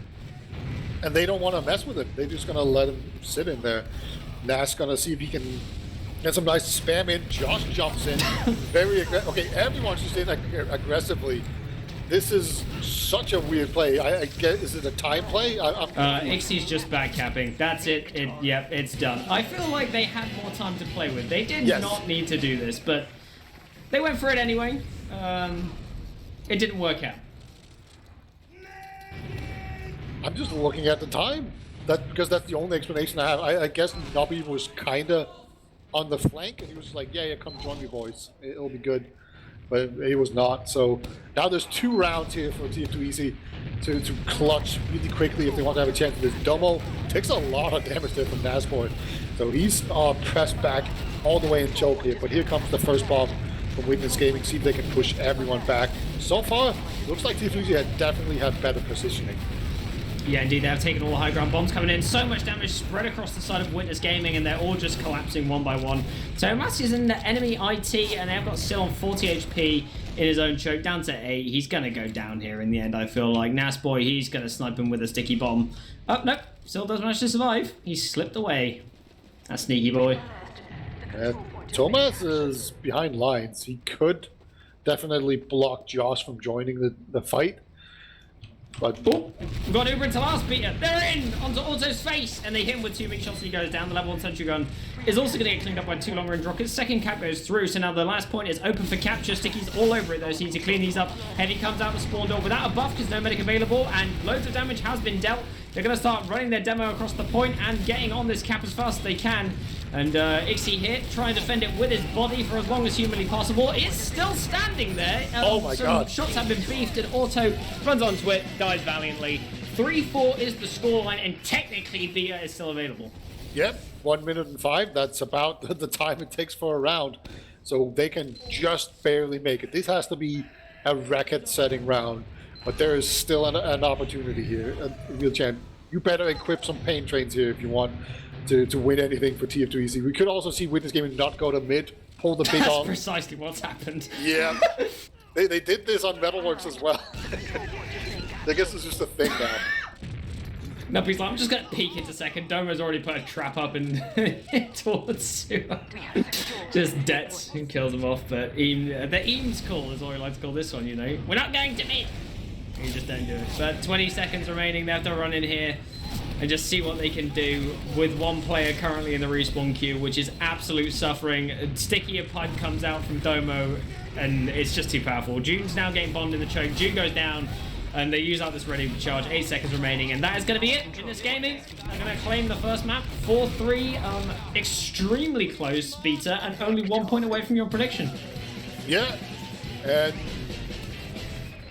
And they don't want to mess with it. They're just going to let him sit in there. Nas going to see if he can get some nice spam in. Josh jumps in. Very aggressive. Okay, everyone's just in aggressively. This is such a weird play. I get, is it a time play? Ixie's just backcapping. That's it. Yep, it's done. I feel like they had more time to play with. They did not need to do this, but they went for it anyway. It didn't work out. I'm just looking at the time. Because that's the only explanation I have. I guess Nubby was kind of on the flank, and he was like, yeah, come join me, boys. It'll be good. But he was not. So now there's 2 rounds here for TF2Easy to clutch really quickly if they want to have a chance. This Domo takes a lot of damage there from Nasboy. So he's pressed back all the way in choke here. But here comes the first bomb from Witness Gaming. See if they can push everyone back. So far, looks like TF2Easy definitely had better positioning. Yeah, indeed, they have taken all the high ground bombs coming in. So much damage spread across the side of Witness Gaming, and they're all just collapsing one by one. Thomas is in the enemy IT, and they've got still on 40 HP in his own choke, down to 8. He's going to go down here in the end, I feel like. Nasboy, he's going to snipe him with a sticky bomb. Oh, nope, still does manage to survive. He slipped away. That sneaky boy. Thomas is behind lines. He could definitely block Josh from joining the fight. But we've got Uber into last beater. They're in onto Auto's face, and they hit him with 2 big shots, and he goes down. The level 1 sentry gun is also going to get cleaned up by 2 long range rockets. Second cap goes through, so now the last point is open for capture. Sticky's all over it though, so you need to clean these up. Heavy comes out the spawn door without a buff because no medic available, and loads of damage has been dealt. They're going to start running their demo across the point and getting on this cap as fast as they can. And Ixie here, trying to defend it with his body for as long as humanly possible. It's still standing there. Oh my god. Shots have been beefed, and Auto runs onto it, dies valiantly. 3-4 is the scoreline, and technically Bia is still available. Yep, 1 minute and 5. That's about the time it takes for a round. So they can just barely make it. This has to be a record-setting round, but there is still an opportunity here, a real chance. You better equip some pain trains here if you want to win anything for tf2easy. We could also see Witness Gaming not go to mid, pull the big That's on. precisely what's happened. Yeah, they did this on Metalworks as well. I guess it's just a thing now. No, he's like, I'm just going to peek into second. Domo's already put a trap up and towards Suha. Just debts and kills him off. But the Eames call is what we like to call this one, you know. We're not going to mid. You just don't do it. But 20 seconds remaining. They have to run in here and just see what they can do with one player currently in the respawn queue, which is absolute suffering. Sticky pipe comes out from Domo, and it's just too powerful. June's now getting bombed in the choke. June goes down. And they use out this ready charge. 8 seconds remaining, and that is going to be it in this gaming. They're going to claim the first map. 4-3, extremely close, Beta, and only 1 point away from your prediction. Yeah, and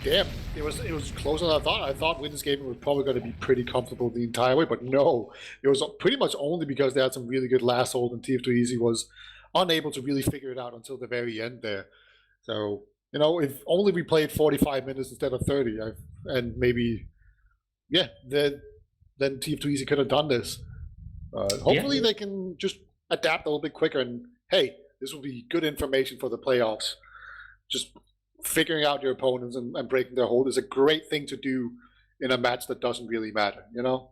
damn, it was closer than I thought. I thought Witness Gaming was probably going to be pretty comfortable the entire way, but no, it was pretty much only because they had some really good last hold, and tf2easy was unable to really figure it out until the very end there. So, you know, if only we played 45 minutes instead of 30, and maybe, yeah, then tf2easy could have done this. Hopefully they can just adapt a little bit quicker, and hey, this will be good information for the playoffs. Just figuring out your opponents and breaking their hold is a great thing to do in a match that doesn't really matter, you know?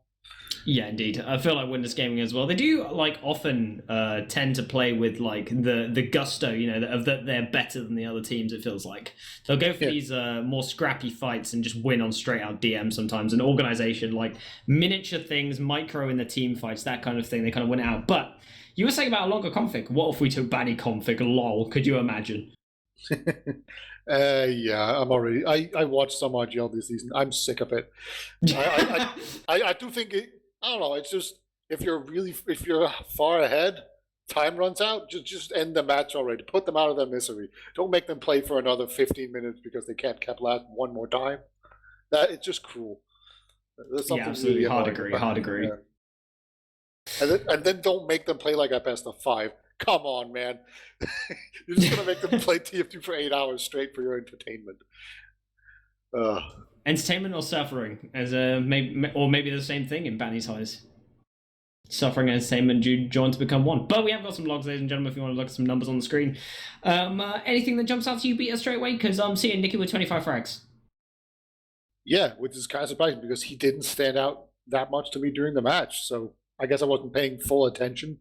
Yeah, indeed. I feel like Witness Gaming as well. They do like often tend to play with like the gusto, you know, of that they're better than the other teams. It feels like they'll go for these more scrappy fights and just win on straight out DM sometimes. An organization like miniature things, micro in the team fights, that kind of thing. They kind of win out. But you were saying about a longer config. What if we took Banny config? Lol. Could you imagine? Yeah, I'm already. I watched some RGL this season. I'm sick of it. I do think I don't know. It's just if you're far ahead, time runs out. Just end the match already. Put them out of their misery. Don't make them play for another 15 minutes because they can't cap last one more time. That it's just cruel. There's something absolutely. Really hard agree. Yeah. And then don't make them play like a best of 5. Come on, man. You're just going to make them play TF2 for 8 hours straight for your entertainment. Entertainment or suffering? Maybe the same thing in Banny's eyes. Suffering and entertainment joined to become one. But we have got some logs, ladies and gentlemen, if you want to look at some numbers on the screen. Anything that jumps out to you, Beater, straight away? Because I'm seeing Nicky with 25 frags. Yeah, which is kind of surprising because he didn't stand out that much to me during the match. So I guess I wasn't paying full attention.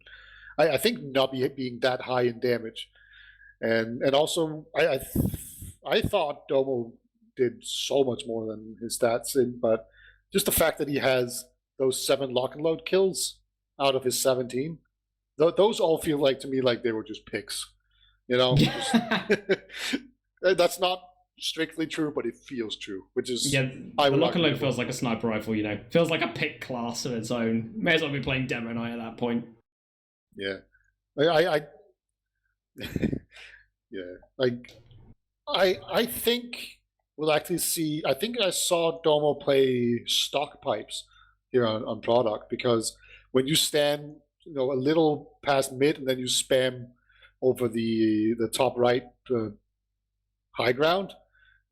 I think Nubby being that high in damage, and also I thought Domo did so much more than his stats in, but just the fact that he has those 7 lock and load kills out of his 17, those all feel like to me like they were just picks, you know. That's not strictly true, but it feels true, which is the lock and load feels like a sniper rifle, you know. Feels like a pick class of its own. May as well be playing Demo Night at that point. Yeah, I yeah, like I think we'll actually see. I think I saw Domo play stock pipes here on product, because when you stand, you know, a little past mid and then you spam over the top right high ground,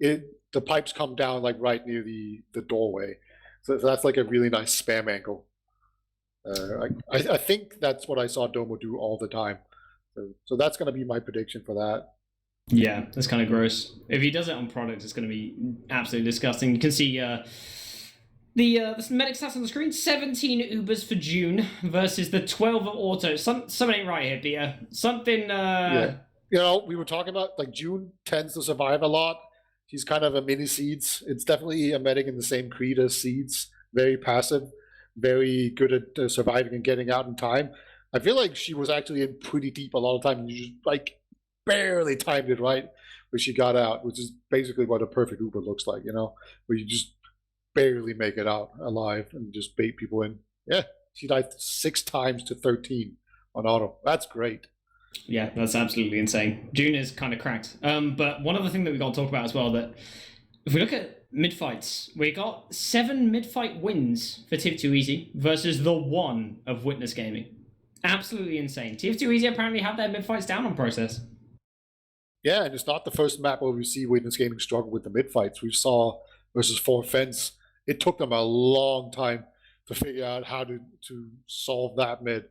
the pipes come down like right near the doorway. So that's like a really nice spam angle. I think that's what I saw Domo do all the time. So that's going to be my prediction for that. Yeah, that's kind of gross. If he does it on product, it's going to be absolutely disgusting. You can see the medic stats on the screen. 17 Ubers for June versus the 12 of Auto. Something ain't right here, Peter. Something... Yeah. You know, we were talking about, like, June tends to survive a lot. She's kind of a mini Seeds. It's definitely a medic in the same creed as Seeds. Very passive. Very good at surviving and getting out in time. I feel like she was actually in pretty deep a lot of time, and you just like barely timed it right when she got out, which is basically what a perfect Uber looks like, you know, where you just barely make it out alive and just bait people in. Yeah, she died 6 times to 13 on auto. That's great. Yeah, that's absolutely insane. June is kind of cracked. But one other thing that we got to talk about as well, that if we look at mid-fights, we got 7 mid-fight wins for tf2easy versus the 1 of Witness Gaming. Absolutely insane. tf2easy apparently have their mid fights down on process. Yeah, and it's not the first map where we see Witness Gaming struggle with the mid fights. We saw versus 4Fence. It took them a long time to figure out how to solve that mid.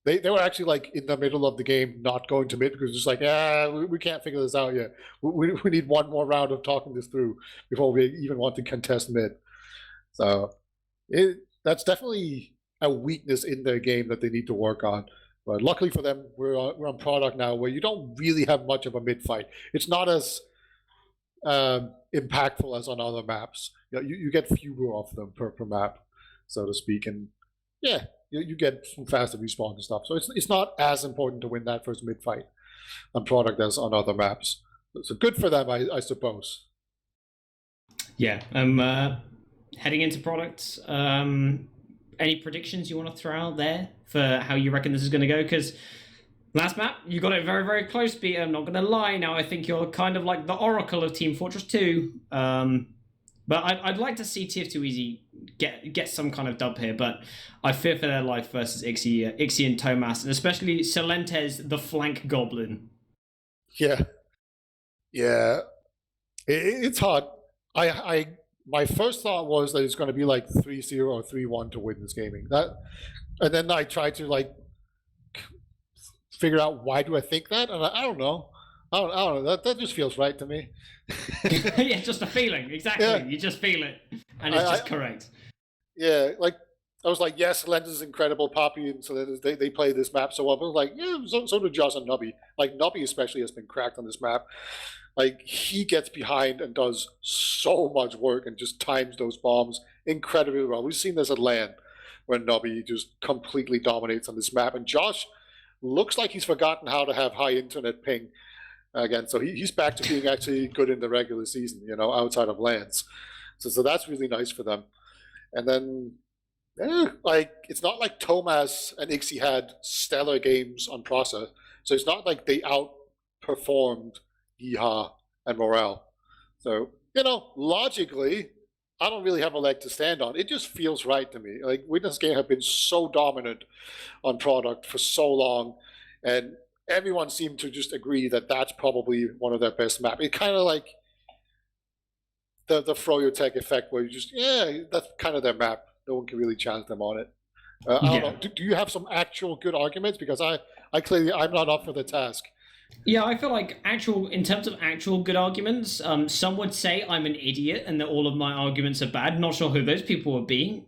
They were actually like in the middle of the game not going to mid because it's like, we can't figure this out yet. We need one more round of talking this through before we even want to contest mid. So that's definitely a weakness in their game that they need to work on. But luckily for them, we're on product now where you don't really have much of a mid fight. It's not as impactful as on other maps. You get fewer of them per map, so to speak, and yeah, you get some faster respawn and stuff. So it's not as important to win that first mid fight on product as on other maps. So good for them, I suppose. Yeah. Heading into products. Any predictions you want to throw out there for how you reckon this is going to go? Because last map, you got it very, very close, Peter. I'm not going to lie. Now I think you're kind of like the oracle of Team Fortress 2. But I'd like to see tf2easy get some kind of dub here, but I fear for their life versus Ixie and Tomas, and especially Celentes, the flank goblin. Yeah. It's hard. My first thought was that it's going to be like 3-0 or 3-1 to Witness Gaming. And then I tried to like figure out why do I think that, and I don't know. I don't know. That just feels right to me. Yeah, just a feeling. Exactly. Yeah. You just feel it, and it's just correct. Yeah, like I was like, yes, Lens is incredible. Poppy and so they play this map so well. But I was like, yeah, so do Josh and Nubby. Like Nubby especially has been cracked on this map. Like he gets behind and does so much work and just times those bombs incredibly well. We've seen this at LAN when Nubby just completely dominates on this map, and Josh looks like he's forgotten how to have high internet ping again. So he's back to being actually good in the regular season, outside of LANs. So that's really nice for them. And then, like it's not like Tomas and Ixie had stellar games on process, so it's not like they outperformed Yeehaw and Morale. So logically, I don't really have a leg to stand on. It just feels right to me. Like Witness Game have been so dominant on product for so long, and everyone seemed to just agree that that's probably one of their best maps. It kind of like the Froyotech effect, where you just that's kind of their map. No one can really challenge them on it. I don't know. Do you have some actual good arguments? Because I clearly I'm not up for the task. Yeah, I feel like in terms of actual good arguments, some would say I'm an idiot and that all of my arguments are bad. Not sure who those people would be.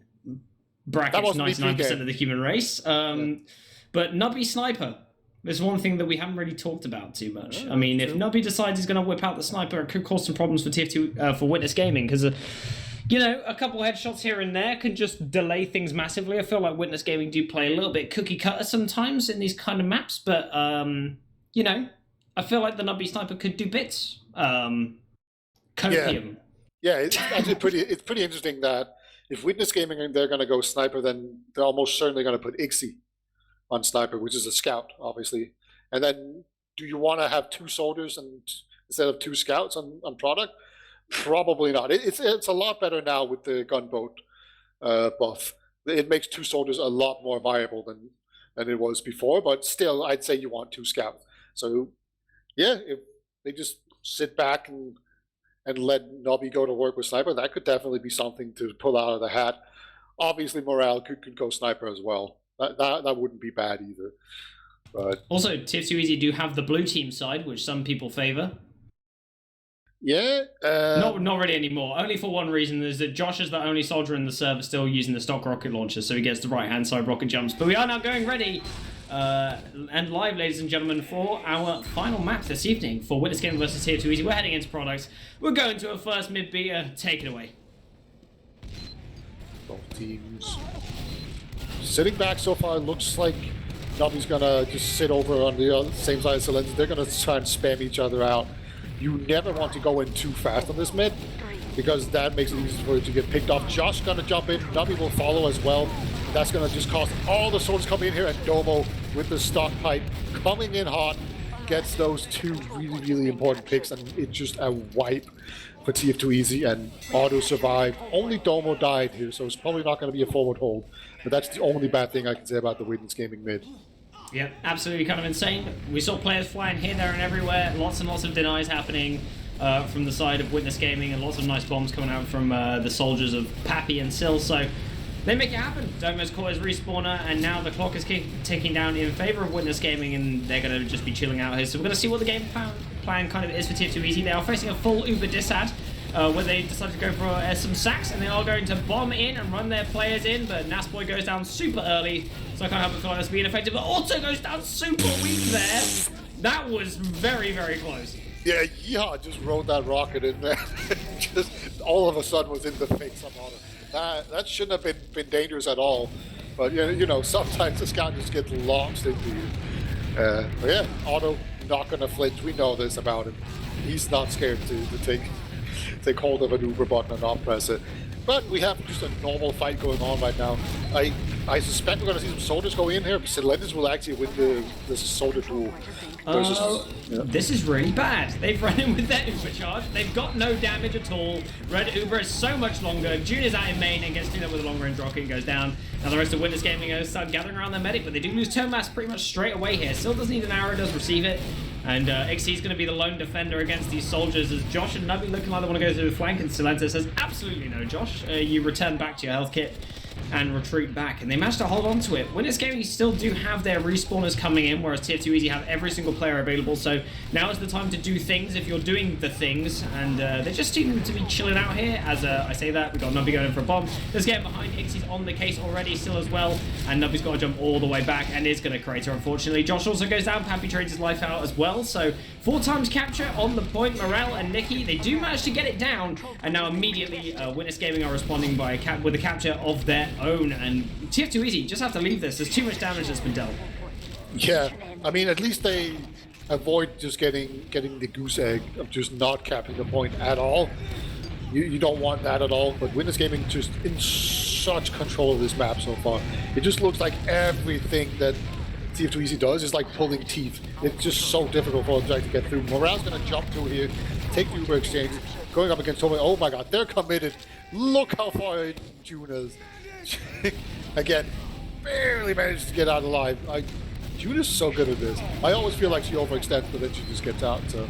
Brackets 99% of the human race. But Nubby Sniper. There's one thing that we haven't really talked about too much. I mean, if Nubby decides he's going to whip out the sniper, it could cause some problems for TF2 for Witness Gaming, because a couple headshots here and there can just delay things massively. I feel like Witness Gaming do play a little bit cookie cutter sometimes in these kind of maps, but I feel like the Nubby Sniper could do bits. Copium. Yeah, it's actually pretty interesting that if Witness Gaming they're going to go sniper, then they're almost certainly going to put Ixie on sniper, which is a scout, obviously. And then, do you want to have 2 soldiers instead of 2 scouts on product? Probably not. It's a lot better now with the gunboat buff. It makes 2 soldiers a lot more viable than it was before. But still, I'd say you want 2 scouts. So if they just sit back and let Nobby go to work with sniper, that could definitely be something to pull out of the hat. Obviously, Morale could go sniper as well. That wouldn't be bad either. But also, tf2easy do have the blue team side, which some people favor. Yeah. Not really anymore. Only for one reason, is that Josh is the only soldier in the server still using the stock rocket launcher, so he gets the right-hand side rocket jumps. But we are now going ready and live, ladies and gentlemen, for our final map this evening for Witness Gaming versus tf2easy. We're heading into products. We're going to a first mid-beater. Take it away. Both teams sitting back so far. Looks like Nubby's gonna just sit over on the same side as Celentes. They're gonna try and spam each other out. You never want to go in too fast on this mid, because that makes it easy for you to get picked off. Josh gonna jump in. Nubby will follow as well. That's gonna just cost all the soldiers coming in here, and Domo with the stock pipe coming in hot gets those 2 really, really important picks, and it's just a wipe for tf2easy, and Auto survived. Only Domo died here, so it's probably not going to be a forward hold. But that's the only bad thing I can say about the Witness Gaming mid. Yep, absolutely kind of insane. We saw players flying here, there, and everywhere. Lots and lots of denies happening from the side of Witness Gaming, and lots of nice bombs coming out from the soldiers of Pappy and Sill. So they make it happen. Domo's caught his respawner, and now the clock is ticking down in favor of Witness Gaming, and they're going to just be chilling out here. So we're going to see what the game plan kind of is for tf2easy. They are facing a full Uber disad, where they decided to go for some sacks, and they are going to bomb in and run their players in, but Nasboy goes down super early, so I can't help but feel like that's being effective, but Auto goes down super weak there. That was very, very close. Yeah, Yeehaw just rode that rocket in there. Just all of a sudden was in the face of Auto. That shouldn't have been dangerous at all, but you know, sometimes the scout just gets launched into you. But yeah, Auto not gonna flinch. We know this about him. He's not scared to take hold of an Uber button and not press it. But we have just a normal fight going on right now. I suspect we're going to see some soldiers go in here. Silendis will actually win the soldier duel. This is really bad. They've run in with their Uber charge. They've got no damage at all. Red Uber is so much longer. June is out in main and gets cleaned up with a long range rocket and goes down. Now the rest of Witness Gaming start gathering around their medic, but they do lose turn mass pretty much straight away here. Still does need an arrow, does receive it. And XC's going to be the lone defender against these soldiers, as Josh and Nubby looking like they want to go through the flank, and Silenta says, absolutely no, Josh. You return back to your health kit and retreat back, and they managed to hold on to it. Witness Gaming still do have their respawners coming in, whereas tf2easy have every single player available, so now is the time to do things if you're doing the things, and they just seem to be chilling out here. As I say that, we've got Nubby going in for a bomb. Let's get behind. Ixie's on the case already still as well, and Nubby's got to jump all the way back and is going to crater, unfortunately. Josh also goes down. Pappy trades his life out as well, so 4 times capture on the point. Morel and Nikki, they do manage to get it down, and now immediately Witness Gaming are responding with a capture of their own, and tf2easy just have to leave this. There's too much damage that's been dealt. Yeah, I mean, at least they avoid just getting the goose egg of just not capping the point at all. You don't want that at all, but Witness Gaming just in such control of this map so far. It just looks like everything that tf2easy does is like pulling teeth. It's just so difficult for them to get through. Morale's going to jump through here, take the Uber exchange, going up against Toby. Oh my god, they're committed. Look how far in June is. Again, barely managed to get out alive. June is so good at this. I always feel like she overextends, but then she just gets out. So,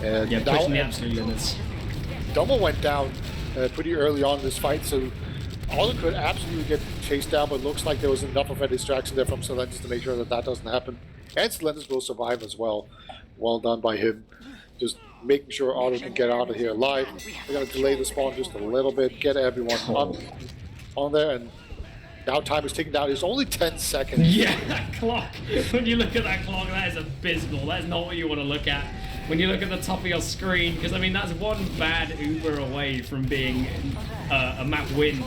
and yeah, pushing the absolute limits. Domo went down pretty early on in this fight, so Auto could absolutely get chased down, but looks like there was enough of a distraction there from Silendis to make sure that doesn't happen. And Silendis will survive as well. Well done by him. Just making sure Auto can get out of here alive. We're going to delay the spawn just a little bit, get everyone on there, and now time is ticking down. It's only 10 seconds. Yeah, that clock. When you look at that clock, that is abysmal. That is not what you want to look at when you look at the top of your screen, because I mean that's one bad Uber away from being a map win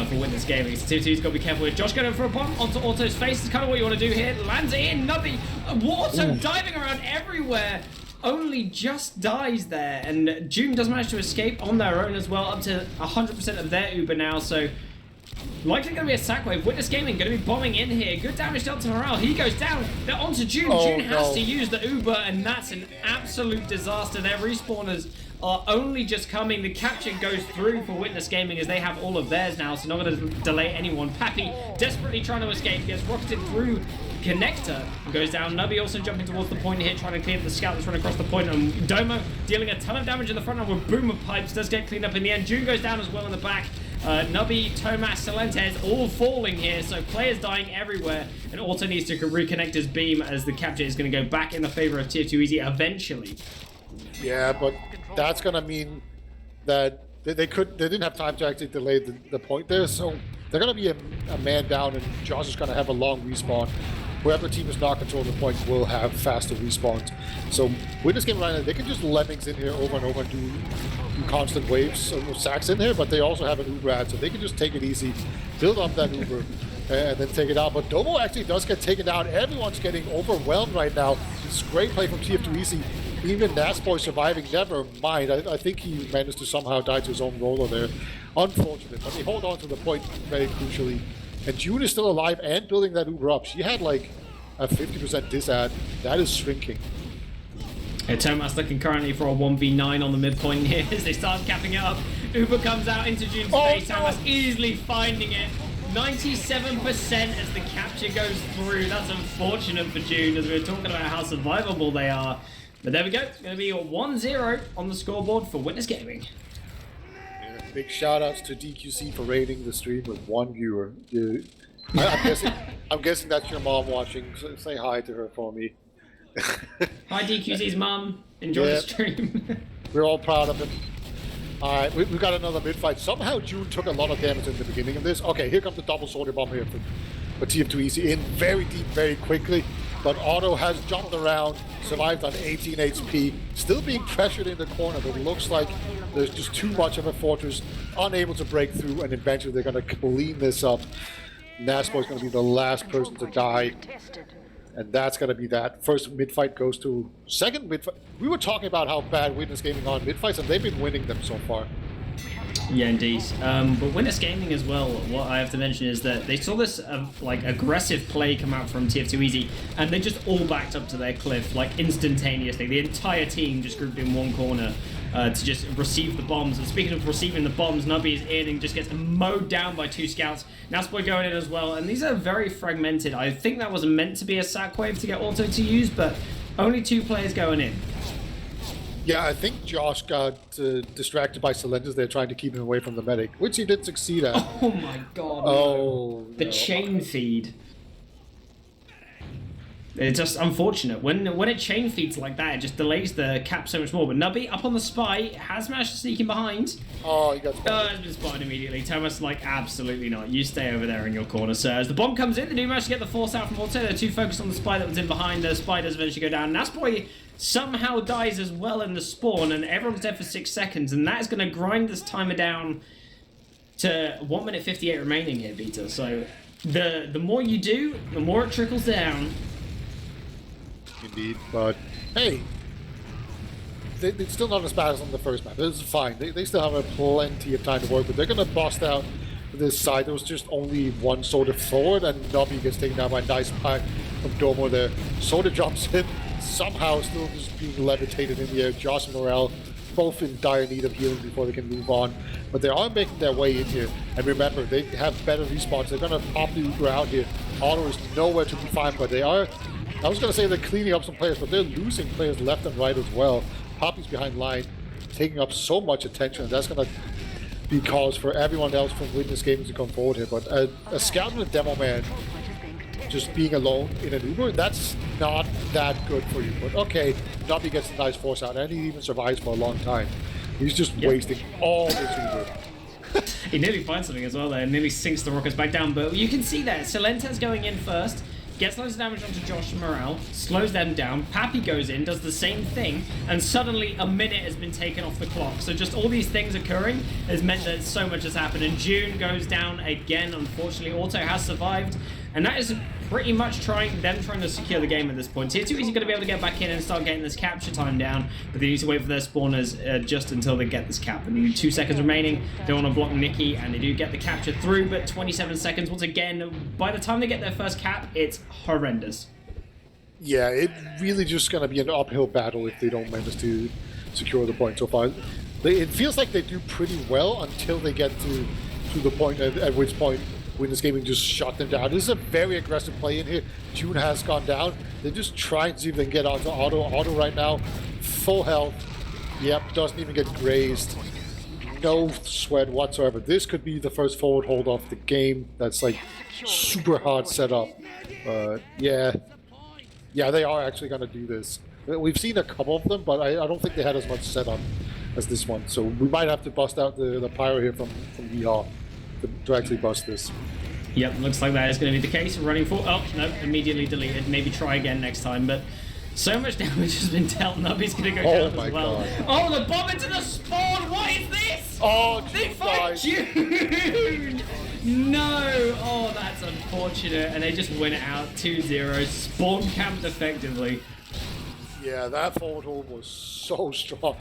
for Witness Gaming. So tf2's got to be careful with Josh going for a bomb onto Auto's face. It's kind of what you want to do here. Lands it in. Nubby. Auto diving around everywhere. Only just dies there, and June does manage to escape on their own as well, up to 100% of their Uber now, so likely going to be a sack wave. Witness Gaming going to be bombing in here. Good damage dealt to Morale. He goes down. They're onto June. June has to use the Uber, and that's an absolute disaster. Their respawners are only just coming. The capture goes through for Witness Gaming as they have all of theirs now, so not going to delay anyone. Pappy desperately trying to escape, gets rocketed through Connector and goes down. Nubby also jumping towards the point here, trying to clear the scout that's running across the point, and Domo dealing a ton of damage in the front line with Boomer Pipes. Does get cleaned up in the end. June goes down as well in the back. Nubby, Tomas, Silentes all falling here, so players dying everywhere, and Auto needs to reconnect his beam as the capture is going to go back in the favor of tf2easy eventually. Yeah, but that's going to mean that they didn't have time to actually delay the point there, so they're going to be a man down, and Josh is going to have a long respawn. Whoever team is not controlling the point will have faster respawns. So Witness Game right now, they can just lemmings in here over and over and do constant waves of sacks in here, but they also have an Uber ad, so they can just take it easy, build up that Uber, and then take it out. But Domo actually does get taken down. Everyone's getting overwhelmed right now. It's great play from tf2easy. Even Nasboy surviving, never mind. I think he managed to somehow die to his own roller there. Unfortunate, but they hold on to the point very crucially. And June is still alive and building that Uber up. She had like a 50% disad. That is shrinking. Yeah, Tomas looking currently for a 1v9 on the midpoint here as they start capping it up. Uber comes out into June's face. Tomas easily finding it. 97% as the capture goes through. That's unfortunate for June, as we were talking about how survivable they are. But there we go. It's going to be a 1-0 on the scoreboard for Witness Gaming. Yeah, big shout outs to DQC for rating the stream with 1 viewer. I'm guessing that's your mom watching. So say hi to her for me. Hi DQC's mom. Enjoy the stream. We're all proud of him. Alright, we've got another mid-fight. Somehow June took a lot of damage in the beginning of this. Okay, here comes the double soldier bomb here for tf2easy. In very deep, very quickly. But Otto has jumped around, survived on 18 HP, still being pressured in the corner, but it looks like there's just too much of a fortress, unable to break through, and eventually they're going to clean this up. Naspo is going to be the last person to die. And that's going to be that. First mid-fight goes to second mid-fight. We were talking about how bad Witness Gaming are in mid-fights, and they've been winning them so far. Yeah, indeed. But Witness Gaming as well, what I have to mention is that they saw this like aggressive play come out from tf2easy, and they just all backed up to their cliff like instantaneously. The entire team just grouped in one corner to just receive the bombs. And speaking of receiving the bombs, Nubby is in and just gets mowed down by 2 scouts. Nasboy going in as well, and these are very fragmented. I think that was meant to be a sack wave to get Auto to use, but only 2 players going in. Yeah, I think Josh got distracted by Cylinders. They're trying to keep him away from the medic, which he did succeed at. Oh my god. Oh, the chain feed. It's just unfortunate. When it chain feeds like that, it just delays the cap so much more. But Nubby, up on the spy, has managed to sneak in behind. Oh, he got spotted. Has been spotted immediately. Thomas, like, absolutely not. You stay over there in your corner, sir. As the bomb comes in, they do manage to get the force out from Auto. They're too focused on the spy that was in behind. The spy does eventually go down. Nasboy somehow dies as well in the spawn, and everyone's dead for 6 seconds. And that is going to grind this timer down to 1 minute 58 remaining here, Beta. So the more you do, the more it trickles down. Indeed, but hey, it's still not as bad as on the first map. This is fine. They still have plenty of time to work with. They're going to bust out this side. There was just only one Soda forward, and Nubby gets taken down by nice pack from Domo there. Soda jumps in, somehow still just being levitated in the air. Josh and Morel both in dire need of healing before they can move on. But they are making their way in here. And remember, they have better respawns. They're going to pop the Uber out here. Otto is nowhere to be found, but they are... I was going to say they're cleaning up some players, but they're losing players left and right as well. Poppy's behind line, taking up so much attention, and that's going to be cause for everyone else from Witness Gaming to come forward here. But a scout and a demo man just being alone in an Uber, that's not that good for you. But okay, Nubby gets a nice force out, and he even survives for a long time. He's just wasting all this Uber. He nearly finds something as well there, and nearly sinks the rockets back down. But you can see there, Silenta's going in first. Gets loads of damage onto Josh and Morale, slows them down. Pappy goes in, does the same thing, and suddenly a minute has been taken off the clock. So just all these things occurring has meant that so much has happened. And June goes down again. Unfortunately, Auto has survived, and that is pretty much trying to secure the game at this point. tf2easy going to be able to get back in and start getting this capture time down, but they need to wait for their spawners just until they get this cap. And they need 2 seconds remaining. They want to block Nikki, and they do get the capture through, but 27 seconds. Once again, by the time they get their first cap, it's horrendous. Yeah, it's really just going to be an uphill battle if they don't manage to secure the point so far. It feels like they do pretty well until they get to the point at which point Witness Gaming just shut them down. This is a very aggressive play in here. June has gone down. They're just trying to see if they can get onto Otto. Otto right now, full health. Yep, doesn't even get grazed. No sweat whatsoever. This could be the first forward hold off the game. That's like super hard setup. Yeah, they are actually going to do this. We've seen a couple of them, but I don't think they had as much setup as this one. So we might have to bust out the pyro here from Yeehaw to actually bust this. Yep, looks like that is going to be the case. Running for... Oh, no, immediately deleted. Maybe try again next time, but so much damage has been dealt. Nubby's going to go down as well. God. Oh, the bomb into the spawn! What is this? Oh, they fight June! No! Oh, that's unfortunate. And they just win it out 2-0. Spawn camped effectively. Yeah, that forward hold was so strong.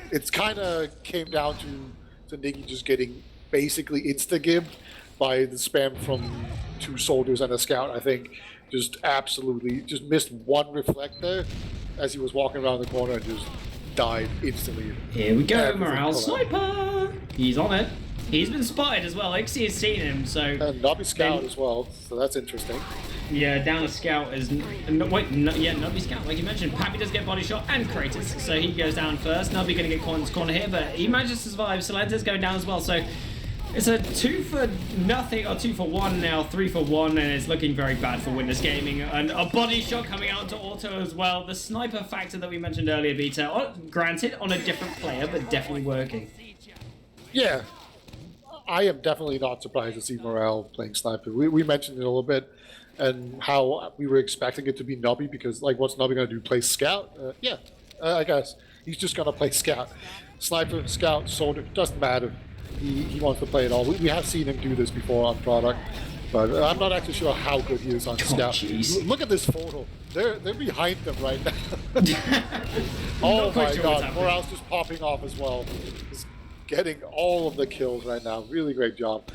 It's kind of came down to Nikki just getting basically insta-gibbed by the spam from 2 soldiers and a scout. I think just absolutely just missed one reflect there as he was walking around the corner and just died instantly. Here we go, Morale Sniper! He's on it. He's been spotted as well. Ixie has seen him, so... And Nobby Scout as well, so that's interesting. Yeah, down a Scout is... Nobby Scout, like you mentioned. Pappy does get body shot and Kratos, so he goes down first. Nobby going to get corner here, but he manages to survive. Solenta's going down as well, so... It's a 2 for nothing, or 2 for 1 now, 3 for 1, and it's looking very bad for Witness Gaming. And a body shot coming out to Auto as well. The sniper factor that we mentioned earlier, Vita, granted, on a different player, but definitely working. Yeah. I am definitely not surprised to see Morale playing sniper. We mentioned it a little bit, and how we were expecting it to be Nobby, because, like, what's Nobby going to do? Play Scout? I guess. He's just going to play Scout. Sniper, Scout, Soldier, doesn't matter. He wants to play it all. We have seen him do this before on product, but I'm not actually sure how good he is on Scout. Geez. Look at this photo. They're behind them right now. Oh my god, Morale's just popping off as well. He's getting all of the kills right now. Really great job.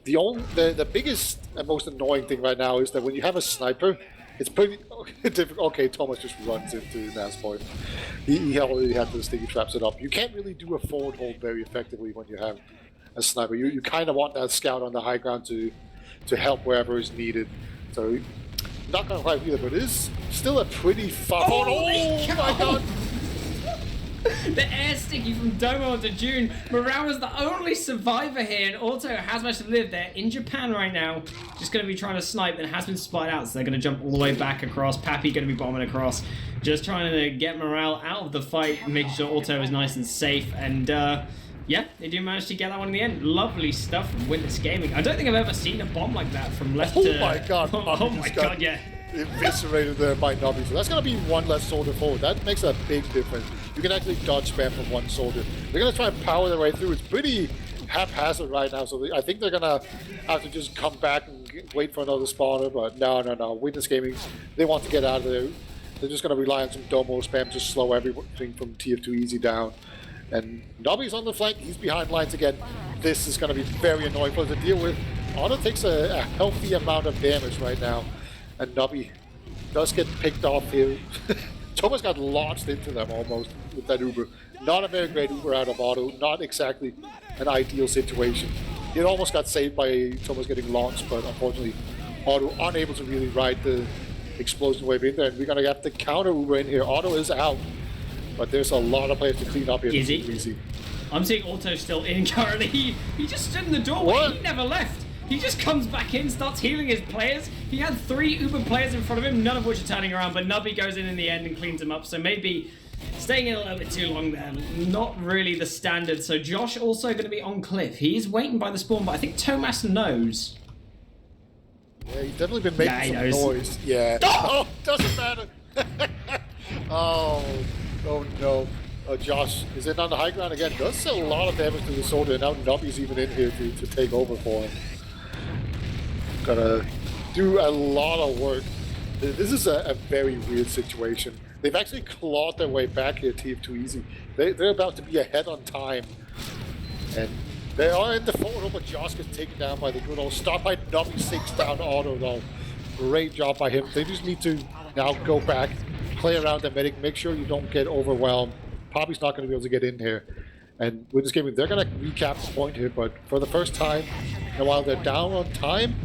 The biggest and most annoying thing right now is that when you have a sniper, it's pretty difficult. Okay, Thomas just runs into Mass Point. He already had the sticky trap set up. You can't really do a forward hold very effectively when you have a sniper. You kind of want that Scout on the high ground to help wherever is needed. So, not going to quite either, but it is still a pretty fun... Oh my god! The air sticky from Domo to June. Morale was the only survivor here, and Auto has managed to live there in Japan right now. Just going to be trying to snipe, and has been spotted out, so they're going to jump all the way back across. Pappy going to be bombing across. Just trying to get Morale out of the fight, making sure Auto is nice and safe, and yeah, they do manage to get that one in the end. Lovely stuff from Witness Gaming. I don't think I've ever seen a bomb like that from left to... Oh my god. Oh my god, yeah. Eviscerated there by Nobby. So that's going to be one less soldier forward. That makes a big difference. You can actually dodge spam from one soldier. They're going to try and power their way through. It's pretty haphazard right now, so I think they're going to have to just come back and wait for another spawner, but no. Witness Gaming, they want to get out of there. They're just going to rely on some Domo spam to slow everything from tf2easy down. And Nobby's on the flank. He's behind lines again. This is going to be very annoying for us to deal with. Otto takes a healthy amount of damage right now, and Nobby does get picked off here. Thomas got launched into them almost with that Uber. Not a very great Uber out of Otto. Not exactly an ideal situation. It almost got saved by Thomas getting launched, but unfortunately Otto unable to really ride the explosion wave in there, and we're going to have to counter Uber in here. Otto is out, but there's a lot of players to clean up here. Is he? Easy. I'm seeing Otto still in currently. He just stood in the doorway. What? He never left. He just comes back in, starts healing his players. He had 3 Uber players in front of him, none of which are turning around, but Nubby goes in the end and cleans him up. So maybe staying in a little bit too long there. Not really the standard. So Josh also going to be on cliff. He's waiting by the spawn, but I think Thomas knows. Yeah, he's definitely been making some noise. Yeah. Oh, doesn't matter. Oh no. Josh is in on the high ground again. Does a lot of damage to the soldier, and now Nubby's even in here to take over for him. Gonna do a lot of work. This is a very weird situation. They've actually clawed their way back here, tf2easy. They're about to be ahead on time. And they are in the forward, but Josh gets taken down by the good old stop by Nubby 6 down Auto though. Great job by him. They just need to now go back, play around the medic, make sure you don't get overwhelmed. Poppy's not going to be able to get in here. And with this game, they're going to recap the point here, but for the first time in a while, they're down on time.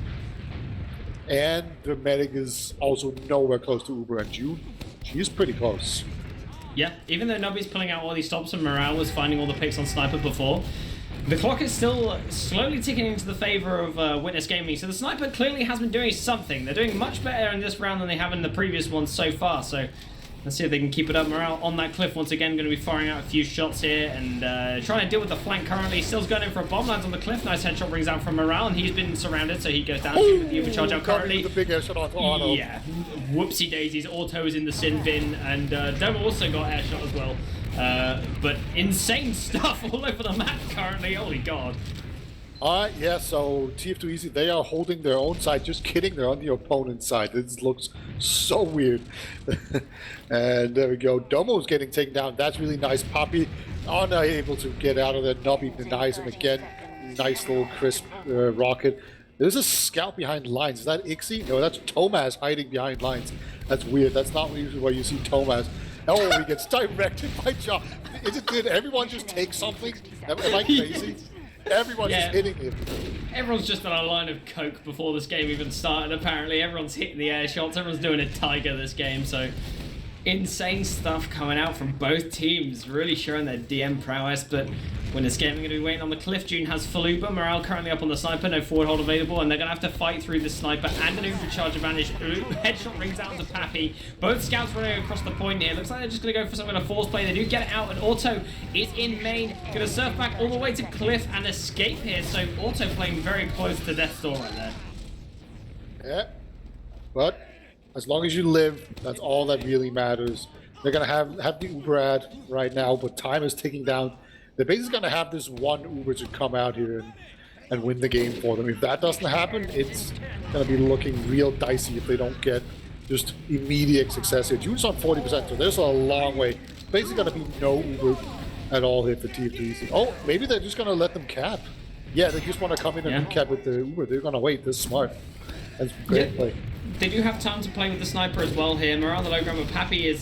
And the medic is also nowhere close to Uber and June. She's pretty close. Yeah, even though Nubby's pulling out all these stops and Morale was finding all the picks on Sniper before, the clock is still slowly ticking into the favor of Witness Gaming. So the Sniper clearly has been doing something. They're doing much better in this round than they have in the previous ones so far. So let's see if they can keep it up. Morale on that cliff once again, going to be firing out a few shots here and trying to deal with the flank currently. Still's going in for a bomb, lands on the cliff. Nice headshot brings out from Morale, and he's been surrounded, so he goes down to the overcharge out currently. The big airshot onto Auto. Yeah, whoopsie daisies. Auto is in the sin bin, and Domo also got airshot as well. But insane stuff all over the map currently. Holy god. Yeah, so tf2easy, they are holding their own side. Just kidding, they're on the opponent's side. This looks so weird. And there we go. Domo's getting taken down. That's really nice. Poppy unable to get out of there. Nubby denies him again. Nice little crisp rocket. There's a scout behind lines. Is that Ixie? No, that's Thomas hiding behind lines. That's weird. That's not usually where you see Thomas. Oh, he gets directed by Josh. Did everyone just take something? Am I crazy? Everyone's just hitting him. Everyone's just on a line of coke before this game even started, apparently. Everyone's hitting the air shots. Everyone's doing a tiger this game, so... Insane stuff coming out from both teams, really showing their DM prowess, but when this game, we're going to be waiting on the cliff. June has full Uber, Morale currently up on the sniper, no forward hold available, and they're going to have to fight through the sniper and an Uber charge advantage. Headshot rings out to Pappy. Both scouts running across the point here. Looks like they're just going to go for some kind of force play. They do get it out, and Auto is in main. Going to surf back all the way to cliff and escape here, so Auto playing very close to death's door right there. Yeah, but as long as you live, that's all that really matters. They're gonna have the Uber ad right now, but time is ticking down. They're basically gonna have this one Uber to come out here and win the game for them. If that doesn't happen, it's gonna be looking real dicey if they don't get just immediate success here. June's on 40%, so there's a long way. Basically gonna be no Uber at all here for tf2easy. Oh, maybe they're just gonna let them cap. Yeah, they just want to come in and cap with the Uber. They're gonna wait. This is smart. That's great play. They do have time to play with the sniper as well here. Morale on the low ground, but Pappy is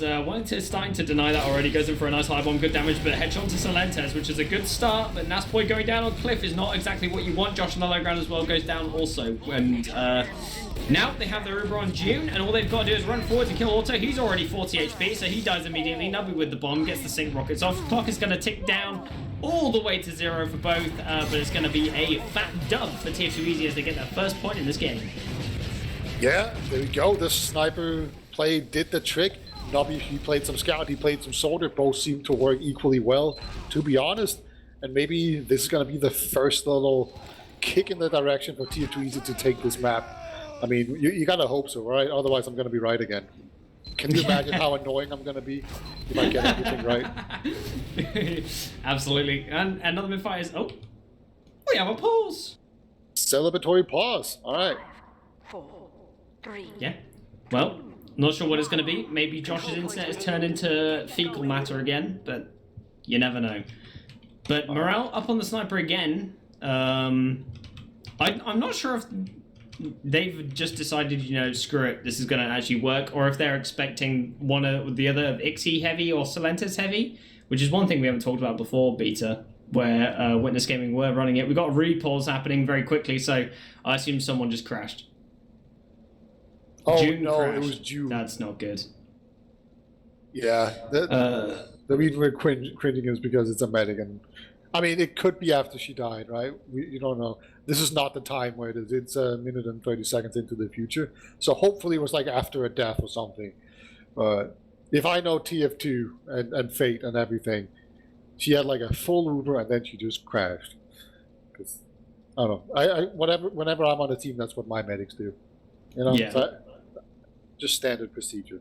starting to deny that already. Goes in for a nice high bomb, good damage, but headshot to Salentes, which is a good start. But Naspoi going down on cliff is not exactly what you want. Josh on the low ground as well goes down also. And now they have their Uber on June, and all they've got to do is run forward to kill Auto. He's already 40 HP, so he dies immediately. Nubby with the bomb, gets the sync rockets off. Clock is going to tick down all the way to 0 for both, but it's going to be a fat dub for tf2easy as they get their first point in this game. Yeah, there we go. This sniper play did the trick. Nubby, he played some scout, he played some soldier. Both seemed to work equally well, to be honest. And maybe this is going to be the first little kick in the direction for tf2easy to take this map. I mean, you got to hope so, right? Otherwise, I'm going to be right again. Can you imagine how annoying I'm going to be if I get everything right? Absolutely. And another mid-fight is... Oh, we have a pause. Celebratory pause. All right. 4, 3. Yeah. Well, not sure what it's going to be. Maybe Josh's internet has turned into fecal matter again, but you never know. But Morale up on the sniper again. I'm not sure if they've just decided, you know, screw it, this is going to actually work, or if they're expecting one or the other Ixie heavy or Salentes heavy, which is one thing we haven't talked about before, Beta, where Witness Gaming were running it. We got a repause happening very quickly, so I assume someone just crashed. Oh, June no, crashed. it was June. That's not good. Yeah, the reason we're cringing is because it's a medic, and I mean, it could be after she died, right? You don't know. This is not the time where it is. It's a minute and 30 seconds into the future. So hopefully it was like after a death or something. But if I know TF2 and Fate and everything, she had like a full Uber and then she just crashed. Because I don't know. Whenever I'm on a team, that's what my medics do. You know, Yeah. so just standard procedure.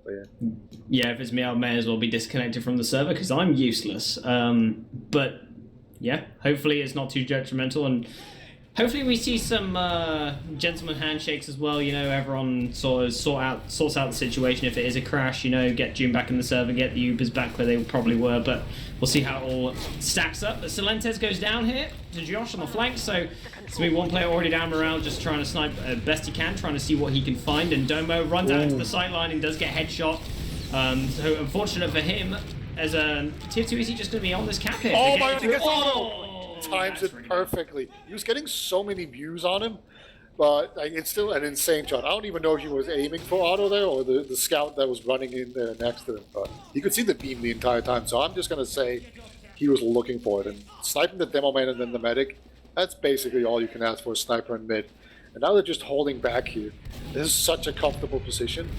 But yeah. Yeah, if it's me, I may as well be disconnected from the server because I'm useless. But yeah, hopefully it's not too detrimental, and hopefully we see some gentleman handshakes as well. You know, everyone sorts out the situation. If it is a crash, you know, get June back in the server, get the Ubers back where they probably were. But we'll see how it all stacks up. But Salentes goes down here to Josh on the flank, so it's gonna be one player already down around, just trying to snipe best he can, trying to see what he can find. And Domo runs out into the sight line and does get headshot. So unfortunate for him, as a TF2easy just going to be on this cap here. Oh my god, he gets times it perfectly. He was getting so many views on him, but like, it's still an insane shot. I don't even know if he was aiming for auto there or the scout that was running in there next to him, but you could see the beam the entire time. So I'm just going to say he was looking for it. And sniping the demo man and then the medic, that's basically all you can ask for a sniper in mid. And now they're just holding back here. This is such a comfortable position.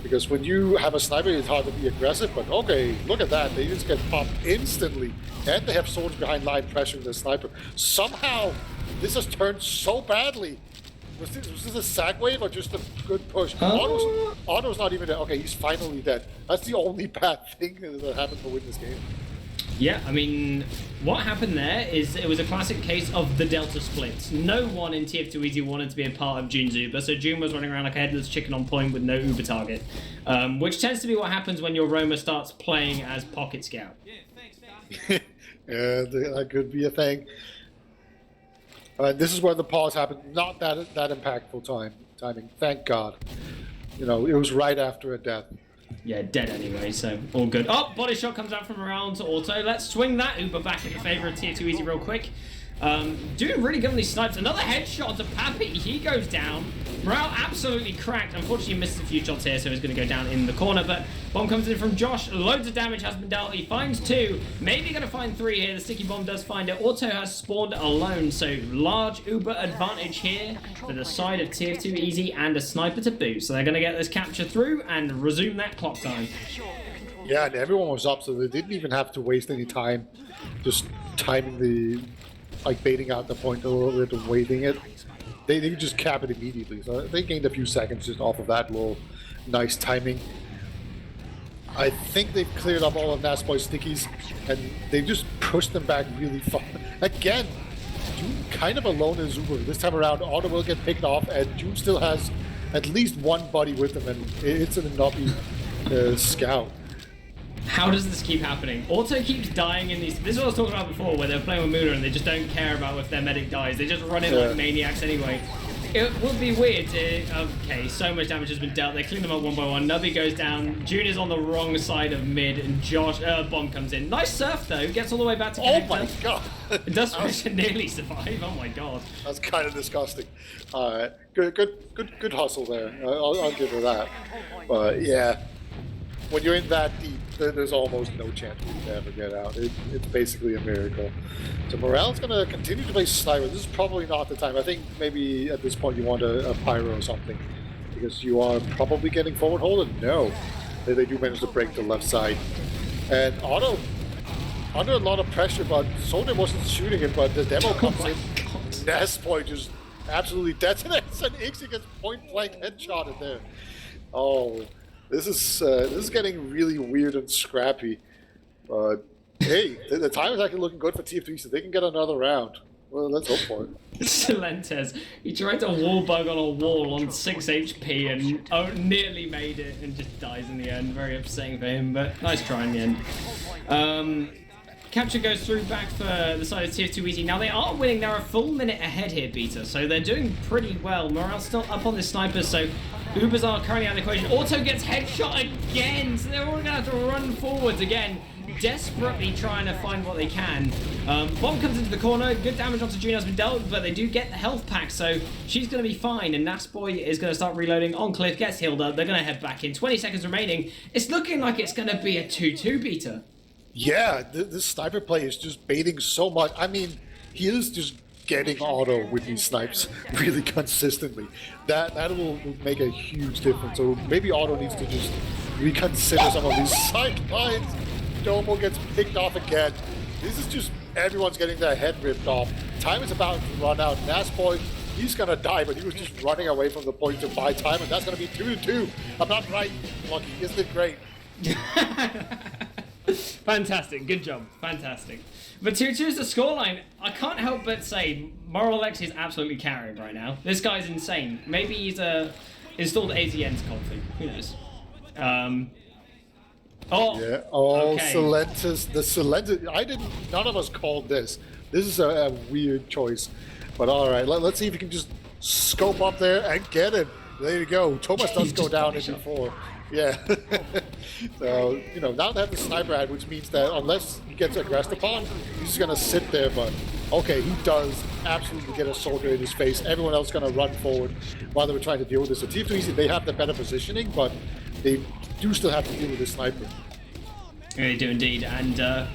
Because when you have a sniper, it's hard to be aggressive, but okay, look at that. They just get popped instantly. And they have soldiers behind line pressuring the sniper. Somehow, this has turned so badly. Was this a sack wave or just a good push? Otto's not even dead. Okay, he's finally dead. That's the only bad thing that happened for Witness Game. Yeah, I mean, what happened there is it was a classic case of the Delta splits. No one in TF2easy wanted to be a part of June's Uber, so June was running around like a headless chicken on point with no Uber target, which tends to be what happens when your Roma starts playing as Pocket Scout. Yeah, that could be a thing. This is where the pause happened. Not that impactful timing. Thank God. You know, it was right after a death. Yeah, dead anyway, so all good. Oh, body shot comes out from around to Auto. Let's swing that Uber back in favor of tf2easy real quick. Doing really good on these snipes. Another headshot to Pappy. He goes down. Morale absolutely cracked. Unfortunately, missed a few shots here, so he's going to go down in the corner. But bomb comes in from Josh. Loads of damage has been dealt. He finds 2. Maybe going to find 3 here. The sticky bomb does find it. Auto has spawned alone, so large Uber advantage here for the side of tf2easy and a sniper to boot. So they're going to get this capture through and resume that clock time. Yeah, and everyone was up, so they didn't even have to waste any time just timing the, like, baiting out the point a little bit and waiting it. They could just cap it immediately, so they gained a few seconds just off of that little nice timing. I think they've cleared up all of Nasboy's stickies, and they just pushed them back really far. Again, June kind of alone in Zuber. This time around, Otto will get picked off, and June still has at least one buddy with him, and it's an Anobi scout. How does this keep happening? Auto keeps dying in these... This is what I was talking about before, where they're playing with Muna and they just don't care about if their medic dies. They just run in like maniacs anyway. It would be weird to... Okay, so much damage has been dealt. They clean them up one by one. Nubby goes down. June is on the wrong side of mid, and Josh... bomb comes in. Nice surf, though. Gets all the way back to connector. Oh my god! It does manage to nearly survive. Oh my god. That's kind of disgusting. Alright, good hustle there. I'll give her that. But yeah, when you're in that deep, there's almost no chance we can ever get out. It's basically a miracle. So Morale's going to continue to play sniper. This is probably not the time. I think maybe at this point you want a pyro or something, because you are probably getting forward hold. No, they do manage to break the left side. And Otto, under a lot of pressure, but Soldier wasn't shooting him, but the demo comes in. Nasboy just absolutely detonates, and Ixie gets point-blank headshotted there. Oh, this is getting really weird and scrappy. But hey, the time is actually looking good for tf2easy, so they can get another round. Well, let's hope for it. Silentes, he tried to wall bug on a wall on 6 HP and nearly made it and just dies in the end. Very upsetting for him, but nice try in the end. Capture goes through back for the side of tf2easy. Now they are winning. They're a full minute ahead here, Beta, so they're doing pretty well. Morale's still up on the snipers, so Ubers are currently out of the equation. Auto gets headshot again, so they're all going to have to run forwards again, desperately trying to find what they can. Bomb comes into the corner. Good damage onto June has been dealt, but they do get the health pack, so she's going to be fine. And Nasboy is going to start reloading on Cliff, gets healed up. They're going to head back in. 20 seconds remaining. It's looking like it's going to be a 2-2 Beta. Yeah, this sniper play is just baiting so much. I mean, he is just getting Otto with these snipes really consistently. That will make a huge difference. So maybe Otto needs to just reconsider some of these sidelines. Domo gets picked off again. This is just everyone's getting their head ripped off. Time is about to run out. Nasboy, he's gonna die, but he was just running away from the point to buy time, and that's gonna be 2-2. I'm not right, Lucky. Isn't it great? Fantastic, good job, fantastic. But 2-2 is the scoreline. I can't help but say Moralex is absolutely carrying right now. This guy's insane. Maybe he's installed AZN's config. Who knows? Yeah. Oh, okay. Silentes. The Silentes. None of us called this. This is a weird choice. But all right, let's see if you can just scope up there and get him. There you go. Thomas does go down in before. Yeah. So, now they have the sniper ad, which means that unless he gets aggressed upon, he's just going to sit there. But, okay, he does absolutely get a soldier in his face. Everyone else is going to run forward while they were trying to deal with this. So tf2easy, they have the better positioning, but they do still have to deal with the sniper. Yeah, they do indeed. And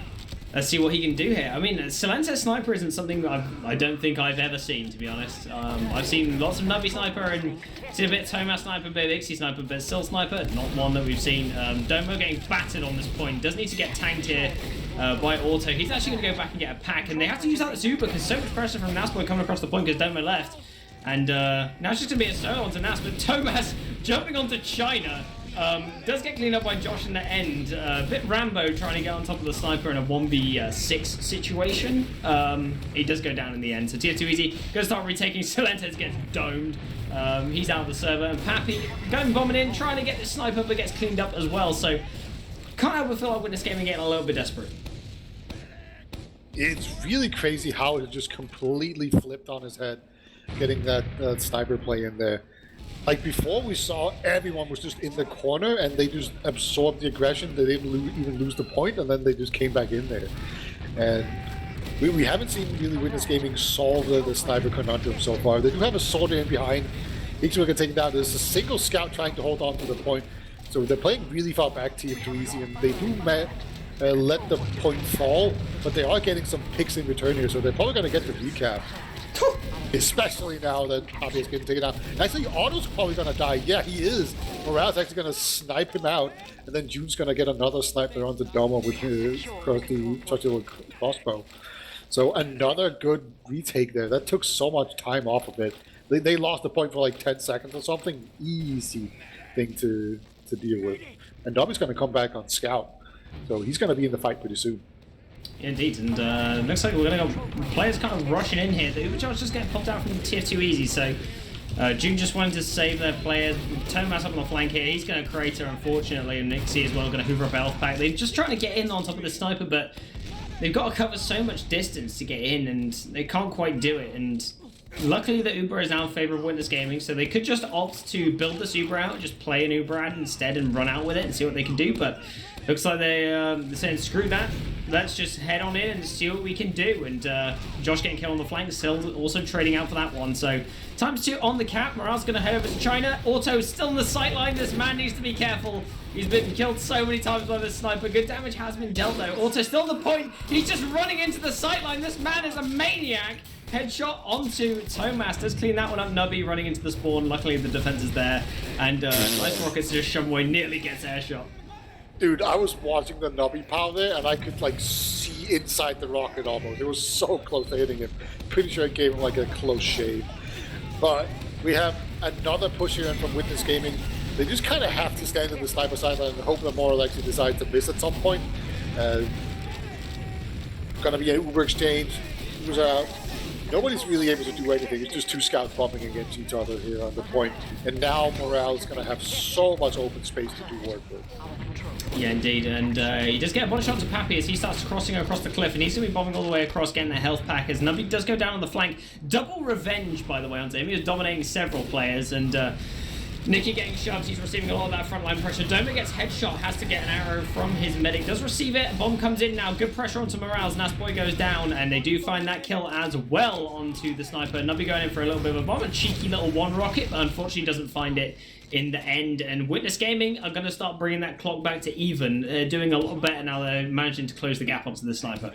let's see what he can do here. I mean, Silentes Sniper isn't something I don't think I've ever seen, to be honest. I've seen lots of Nubby Sniper and seen a bit of Tomas Sniper, a bit of Ixie Sniper, but still Sniper, not one that we've seen. Domo getting battered on this point. Does need to get tanked here by Auto. He's actually going to go back and get a pack, and they have to use out the Zuba because so much pressure from Nasboy coming across the point because Domo left. And now it's just going to be a solo onto Nas, but Tomas jumping onto China. Does get cleaned up by Josh in the end. A bit Rambo trying to get on top of the sniper in a 1v6 situation. He does go down in the end. So tf2easy gonna start retaking. Silentes gets domed. He's out of the server. And Pappy going bombing in, trying to get the sniper, but gets cleaned up as well. So can't help but feel like we're in this game and getting a little bit desperate. It's really crazy how it just completely flipped on his head, getting that sniper play in there. Like before, we saw everyone was just in the corner and they just absorbed the aggression. They didn't even lose the point, and then they just came back in there. And we haven't seen really Witness Gaming solve the sniper conundrum so far. They do have a soldier in behind. Each one can take it down. There's a single scout trying to hold on to the point. So they're playing really far back tf2easy, and they do let the point fall, but they are getting some picks in return here, so they're probably going to get the recap. Especially now that Papi is getting taken down. Actually, Otto's probably going to die. Yeah, he is. Morale's actually going to snipe him out, and then June's going to get another sniper on the Domo with his little crossbow. So another good retake there. That took so much time off of it. They lost the point for like 10 seconds or something. Easy thing to deal with. And Dobby's going to come back on Scout. So he's going to be in the fight pretty soon. Indeed, and looks like we're going to go players kind of rushing in here. The Ubercharge just getting popped out from tf2easy, so June just wanting to save their players. Thomas up on the flank here, he's going to crater, unfortunately, and Nixie as well going to hoover up health pack. They're just trying to get in on top of the sniper, but they've got to cover so much distance to get in, and they can't quite do it. And luckily, the Uber is now in favor of Witness Gaming, so they could just opt to build this Uber out, just play an Uber ad instead and run out with it and see what they can do, but looks like they're saying, screw that, let's just head on in and see what we can do. And Josh getting killed on the flank, still also trading out for that one. So times 2 on the cap. Morale's going to head over to China. Auto still in the sightline. This man needs to be careful. He's been killed so many times by this sniper. Good damage has been dealt though. Auto still on the point. He's just running into the sightline. This man is a maniac. Headshot onto Thomas. Does clean that one up. Nubby running into the spawn. Luckily the defense is there. And nice rockets just shove away. Nearly gets airshot. Dude, I was watching the Nubby power there, and I could like see inside the rocket almost. It was so close to hitting him. Pretty sure it gave him like a close shave. But we have another push here in from Witness Gaming. They just kind of have to stand in the sniper sideline and hope that Moral actually decides to miss at some point. Gonna be an Uber exchange. Ubers are out. Nobody's really able to do anything. It's just two scouts bumping against each other here on the point. And now Morale is going to have so much open space to do work with. Yeah, indeed. And he does get a body shot to Pappy as he starts crossing across the cliff. And he's going to be bombing all the way across, getting the health pack. As Nubby does go down on the flank. Double revenge, by the way, onto him. He was dominating several players. And Nicky getting shoved. He's receiving a lot of that frontline pressure. Doma gets headshot. Has to get an arrow from his medic. Does receive it. Bomb comes in now. Good pressure onto Morales. Nasboy goes down. And they do find that kill as well onto the sniper. Nubby going in for a little bit of a bomb. A cheeky little one rocket. But unfortunately doesn't find it in the end. And Witness Gaming are going to start bringing that clock back to even. Doing a lot better now. They're managing to close the gap onto the sniper.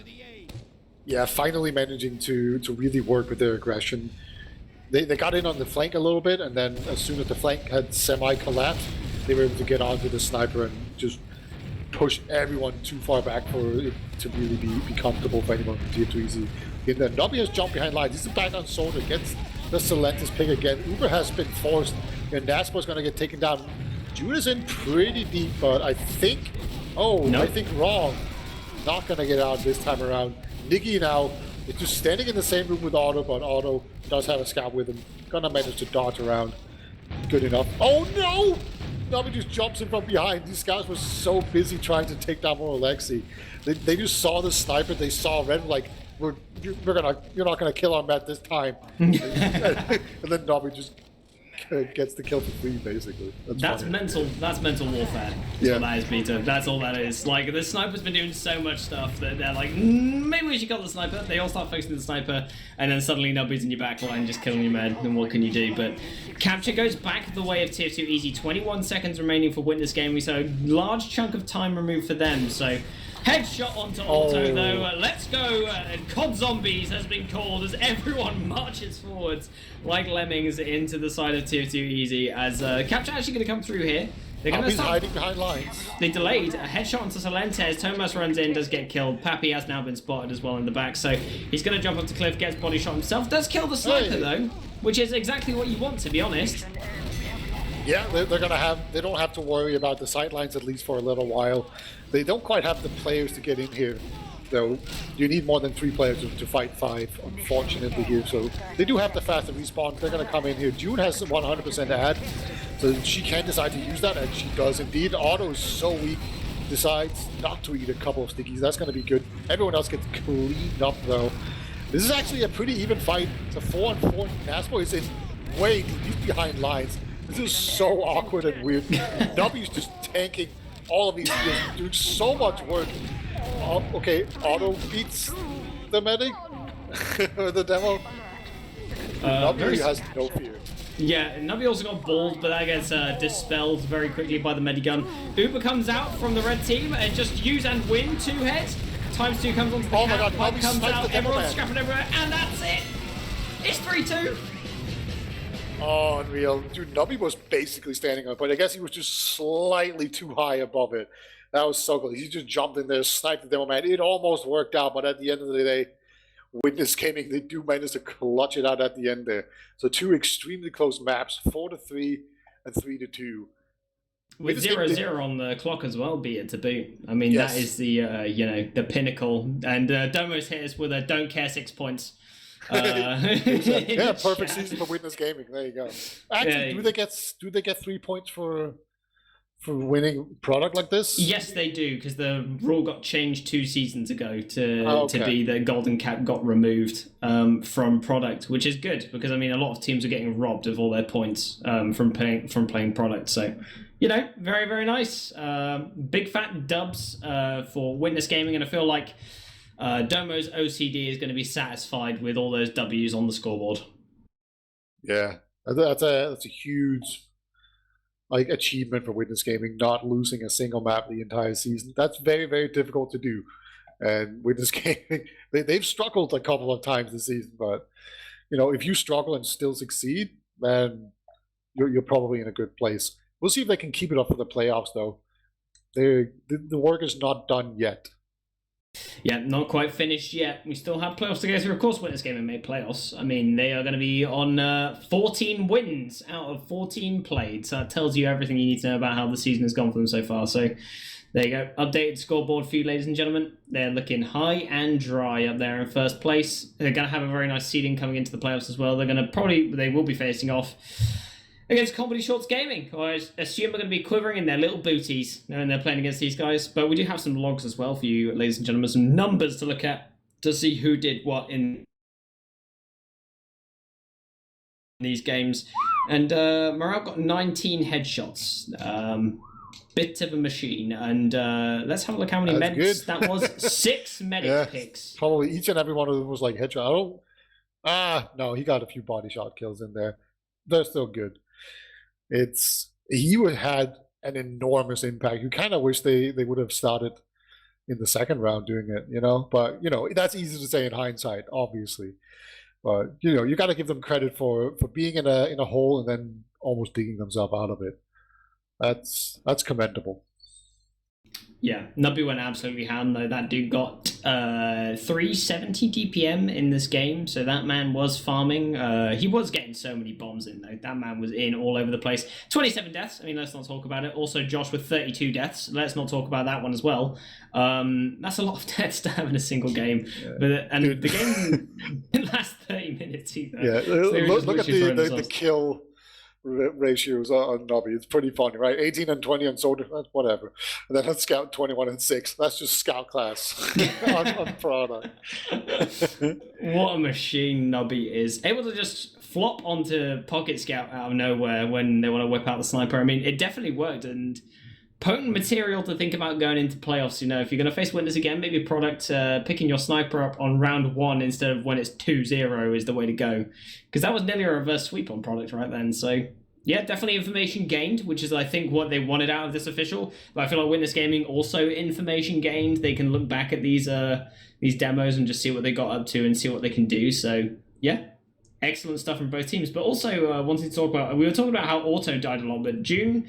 Yeah, finally managing to really work with their aggression. They got in on the flank a little bit, and then as soon as the flank had semi-collapsed, they were able to get onto the sniper and just push everyone too far back for it to really be comfortable for anyone from tf2easy. And then Nubby has jumped behind lines. He's back on Soldier, gets the Solentis pick again. Uber has been forced, and Naspo's going to get taken down. June is in pretty deep, but I think... Oh, nope. I think wrong. Not going to get out this time around. Nikki now is just standing in the same room with Otto, but Otto does have a scout with him. Gonna manage to dodge around. Good enough. Oh no! Nobby just jumps in from behind. These scouts were so busy trying to take down more Alexi. They just saw the sniper, they saw Red, like, you're not gonna kill our Matt this time. And then Nobby just gets the kill for free, basically. That's mental warfare. That's what that is, Peter. That's all that is. Like, the sniper's been doing so much stuff that they're like, maybe we should kill the sniper. They all start focusing the sniper, and then suddenly Nubby's in your back line, just killing your men. And what can you do? But capture goes back the way of tf2easy. 21 seconds remaining for Witness Gaming, so a large chunk of time removed for them. So headshot onto Auto, though. Let's go. COD Zombies has been called as everyone marches forwards like lemmings into the side of tf2easy. As capture actually going to come through here. They're going to start hiding behind lines. They delayed a headshot onto Solentes. Thomas runs in, does get killed. Pappy has now been spotted as well in the back, so he's going to jump up the cliff, gets body shot himself. Does kill the sniper though, which is exactly what you want, to be honest. Yeah, they're gonna have. They don't have to worry about the sidelines at least for a little while. They don't quite have the players to get in here, though. You need more than 3 players to fight 5, unfortunately here. So they do have the faster respawn. They're gonna come in here. June has 100% ad, so she can decide to use that, and she does indeed. Otto is so weak, decides not to eat a couple of stickies. That's gonna be good. Everyone else gets cleaned up though. This is actually a pretty even fight. It's a 4-on-4. Naspo is in way deep. He's behind lines. This is so awkward and weird. W's just tanking all of these, just doing so much work. Okay, auto beats the medic, or the demo. W has no fear. Yeah, Nubby also got balled, but that gets dispelled very quickly by the medigun. Uber comes out from the red team and just use and win 2 heads. ×2 comes onto the Oh my cap, god, Pipe Nubby comes sniped out, the demo everyone's man. scrapping everywhere, and that's it! It's 3-2! Oh, unreal. Dude, Nubby was basically standing on it, but I guess he was just slightly too high above it. That was so cool. He just jumped in there, sniped the demo man. It almost worked out, but at the end of the day, Witness Gaming, they do manage to clutch it out at the end there. So 2 extremely close maps, 4-3 and 3-2. With 0-0 on the clock as well, be it to boot. I mean, Yes. that is the the pinnacle. And Domo's hit us with a don't care 6 points. Yeah, perfect season for Witness Gaming. There you go. Actually, Yeah. do they get 3 points for winning product like this? Yes, they do, because the rule got changed 2 seasons ago to be the golden cap got removed from product, which is good because I mean a lot of teams are getting robbed of all their points from playing product. So, very very nice. Big fat dubs for Witness Gaming, and I feel like Domo's OCD is going to be satisfied with all those W's on the scoreboard. Yeah, that's a huge achievement for Witness Gaming, not losing a single map the entire season. That's very, very difficult to do. And Witness Gaming, they've struggled a couple of times this season, but if you struggle and still succeed, then you're probably in a good place. We'll see if they can keep it up for the playoffs, though. The work is not done yet. Yeah, not quite finished yet. We still have playoffs to go through. Of course, Witness Gaming made playoffs. I mean, they are going to be on 14 wins out of 14 played. So that tells you everything you need to know about how the season has gone for them so far. So there you go. Updated scoreboard for you, ladies and gentlemen. They're looking high and dry up there in first place. They're going to have a very nice seeding coming into the playoffs as well. They will be facing off against Comedy Shorts Gaming, who I assume are going to be quivering in their little booties when they're playing against these guys. But we do have some logs as well for you, ladies and gentlemen, some numbers to look at to see who did what in these games. And Morale got 19 headshots. Bit of a machine. And let's have a look how many meds that was. 6 medic picks. Probably each and every one of them was like headshot. No, he got a few body shot kills in there. They're still good. He had an enormous impact. You kind of wish they would have started in the second round doing it, But that's easy to say in hindsight, obviously. But you got to give them credit for being in a hole and then almost digging themselves out of it. That's commendable. Yeah, Nubby went absolutely ham though. That dude got 370 DPM in this game, so that man was farming. He was getting so many bombs in though. That man was in all over the place. 27 deaths. I mean, let's not talk about it. Also, Josh with 32 deaths. Let's not talk about that one as well. That's a lot of deaths to have in a single game. Yeah. The game didn't last 30 minutes either. Yeah, so look at the kill ratios on Nobby. It's pretty funny, right? 18 and 20 on Soldier, whatever. And then on Scout, 21 and 6. That's just Scout class on product. What a machine Nobby is. Able to just flop onto Pocket Scout out of nowhere when they want to whip out the sniper. I mean, it definitely worked, and potent material to think about going into playoffs. If you're going to face Witness again, maybe product picking your sniper up on round 1 instead of when it's 2-0 is the way to go, because that was nearly a reverse sweep on product right then. So yeah, definitely information gained, which is I think what they wanted out of this official. But I feel like Witness Gaming also information gained. They can look back at these demos and just see what they got up to and see what they can do. So yeah, excellent stuff from both teams. But also wanted to talk about, we were talking about how Auto died a lot, but June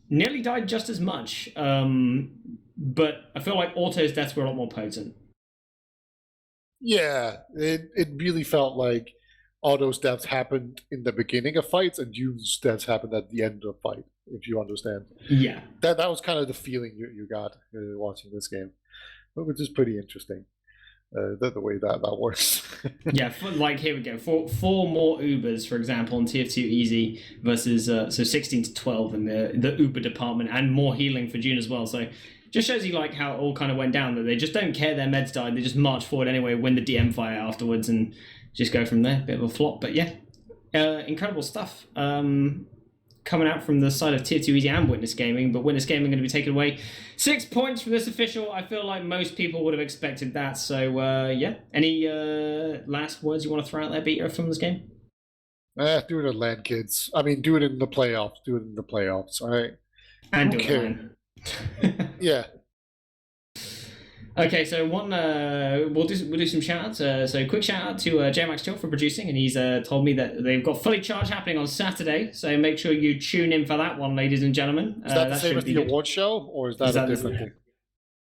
nearly died just as much, but I feel like Auto's deaths were a lot more potent. Yeah, it really felt like Auto's deaths happened in the beginning of fights and June's deaths happened at the end of fight, if you understand. Yeah. That was kind of the feeling you got watching this game, which is pretty interesting. The way that works. Yeah, here we go. Four more Ubers, for example, on tf2easy versus 16 to 12 in the Uber department, and more healing for June as well. So just shows you how it all kind of went down, that they just don't care their meds died. They just march forward anyway, win the DM fight afterwards, and just go from there. Bit of a flop, but yeah, incredible stuff. coming out from the side of Tier 2 Easy and Witness Gaming, but Witness Gaming going to be taking away 6 points from this official. I feel like most people would have expected that. So, yeah. Any last words you want to throw out there, Peter, from this game? Do it at LAN, kids. I mean, do it in the playoffs. Do it in the playoffs. All right. And Who do it cares? Yeah. Okay, so we'll do some shout outs. So quick shout out to JMaxchill for producing, and he's told me that they've got Fully Charged happening on Saturday. So make sure you tune in for that one, ladies and gentlemen. Is that the same as the award show, or is that a different thing?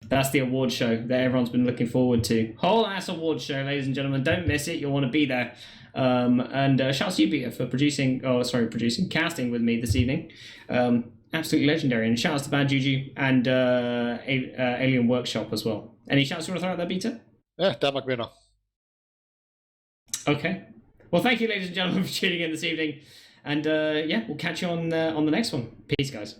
That's the award show that everyone's been looking forward to. Whole ass award show, ladies and gentlemen. Don't miss it. You'll want to be there. And shout out to you, Peter, for casting with me this evening. Absolutely legendary. And shout out to Bad Juju and Alien Workshop as well. Any shouts you want to throw out there, Peter? Yeah, Dan McMinna. Okay. Well, thank you, ladies and gentlemen, for tuning in this evening. And yeah, we'll catch you on the next one. Peace, guys.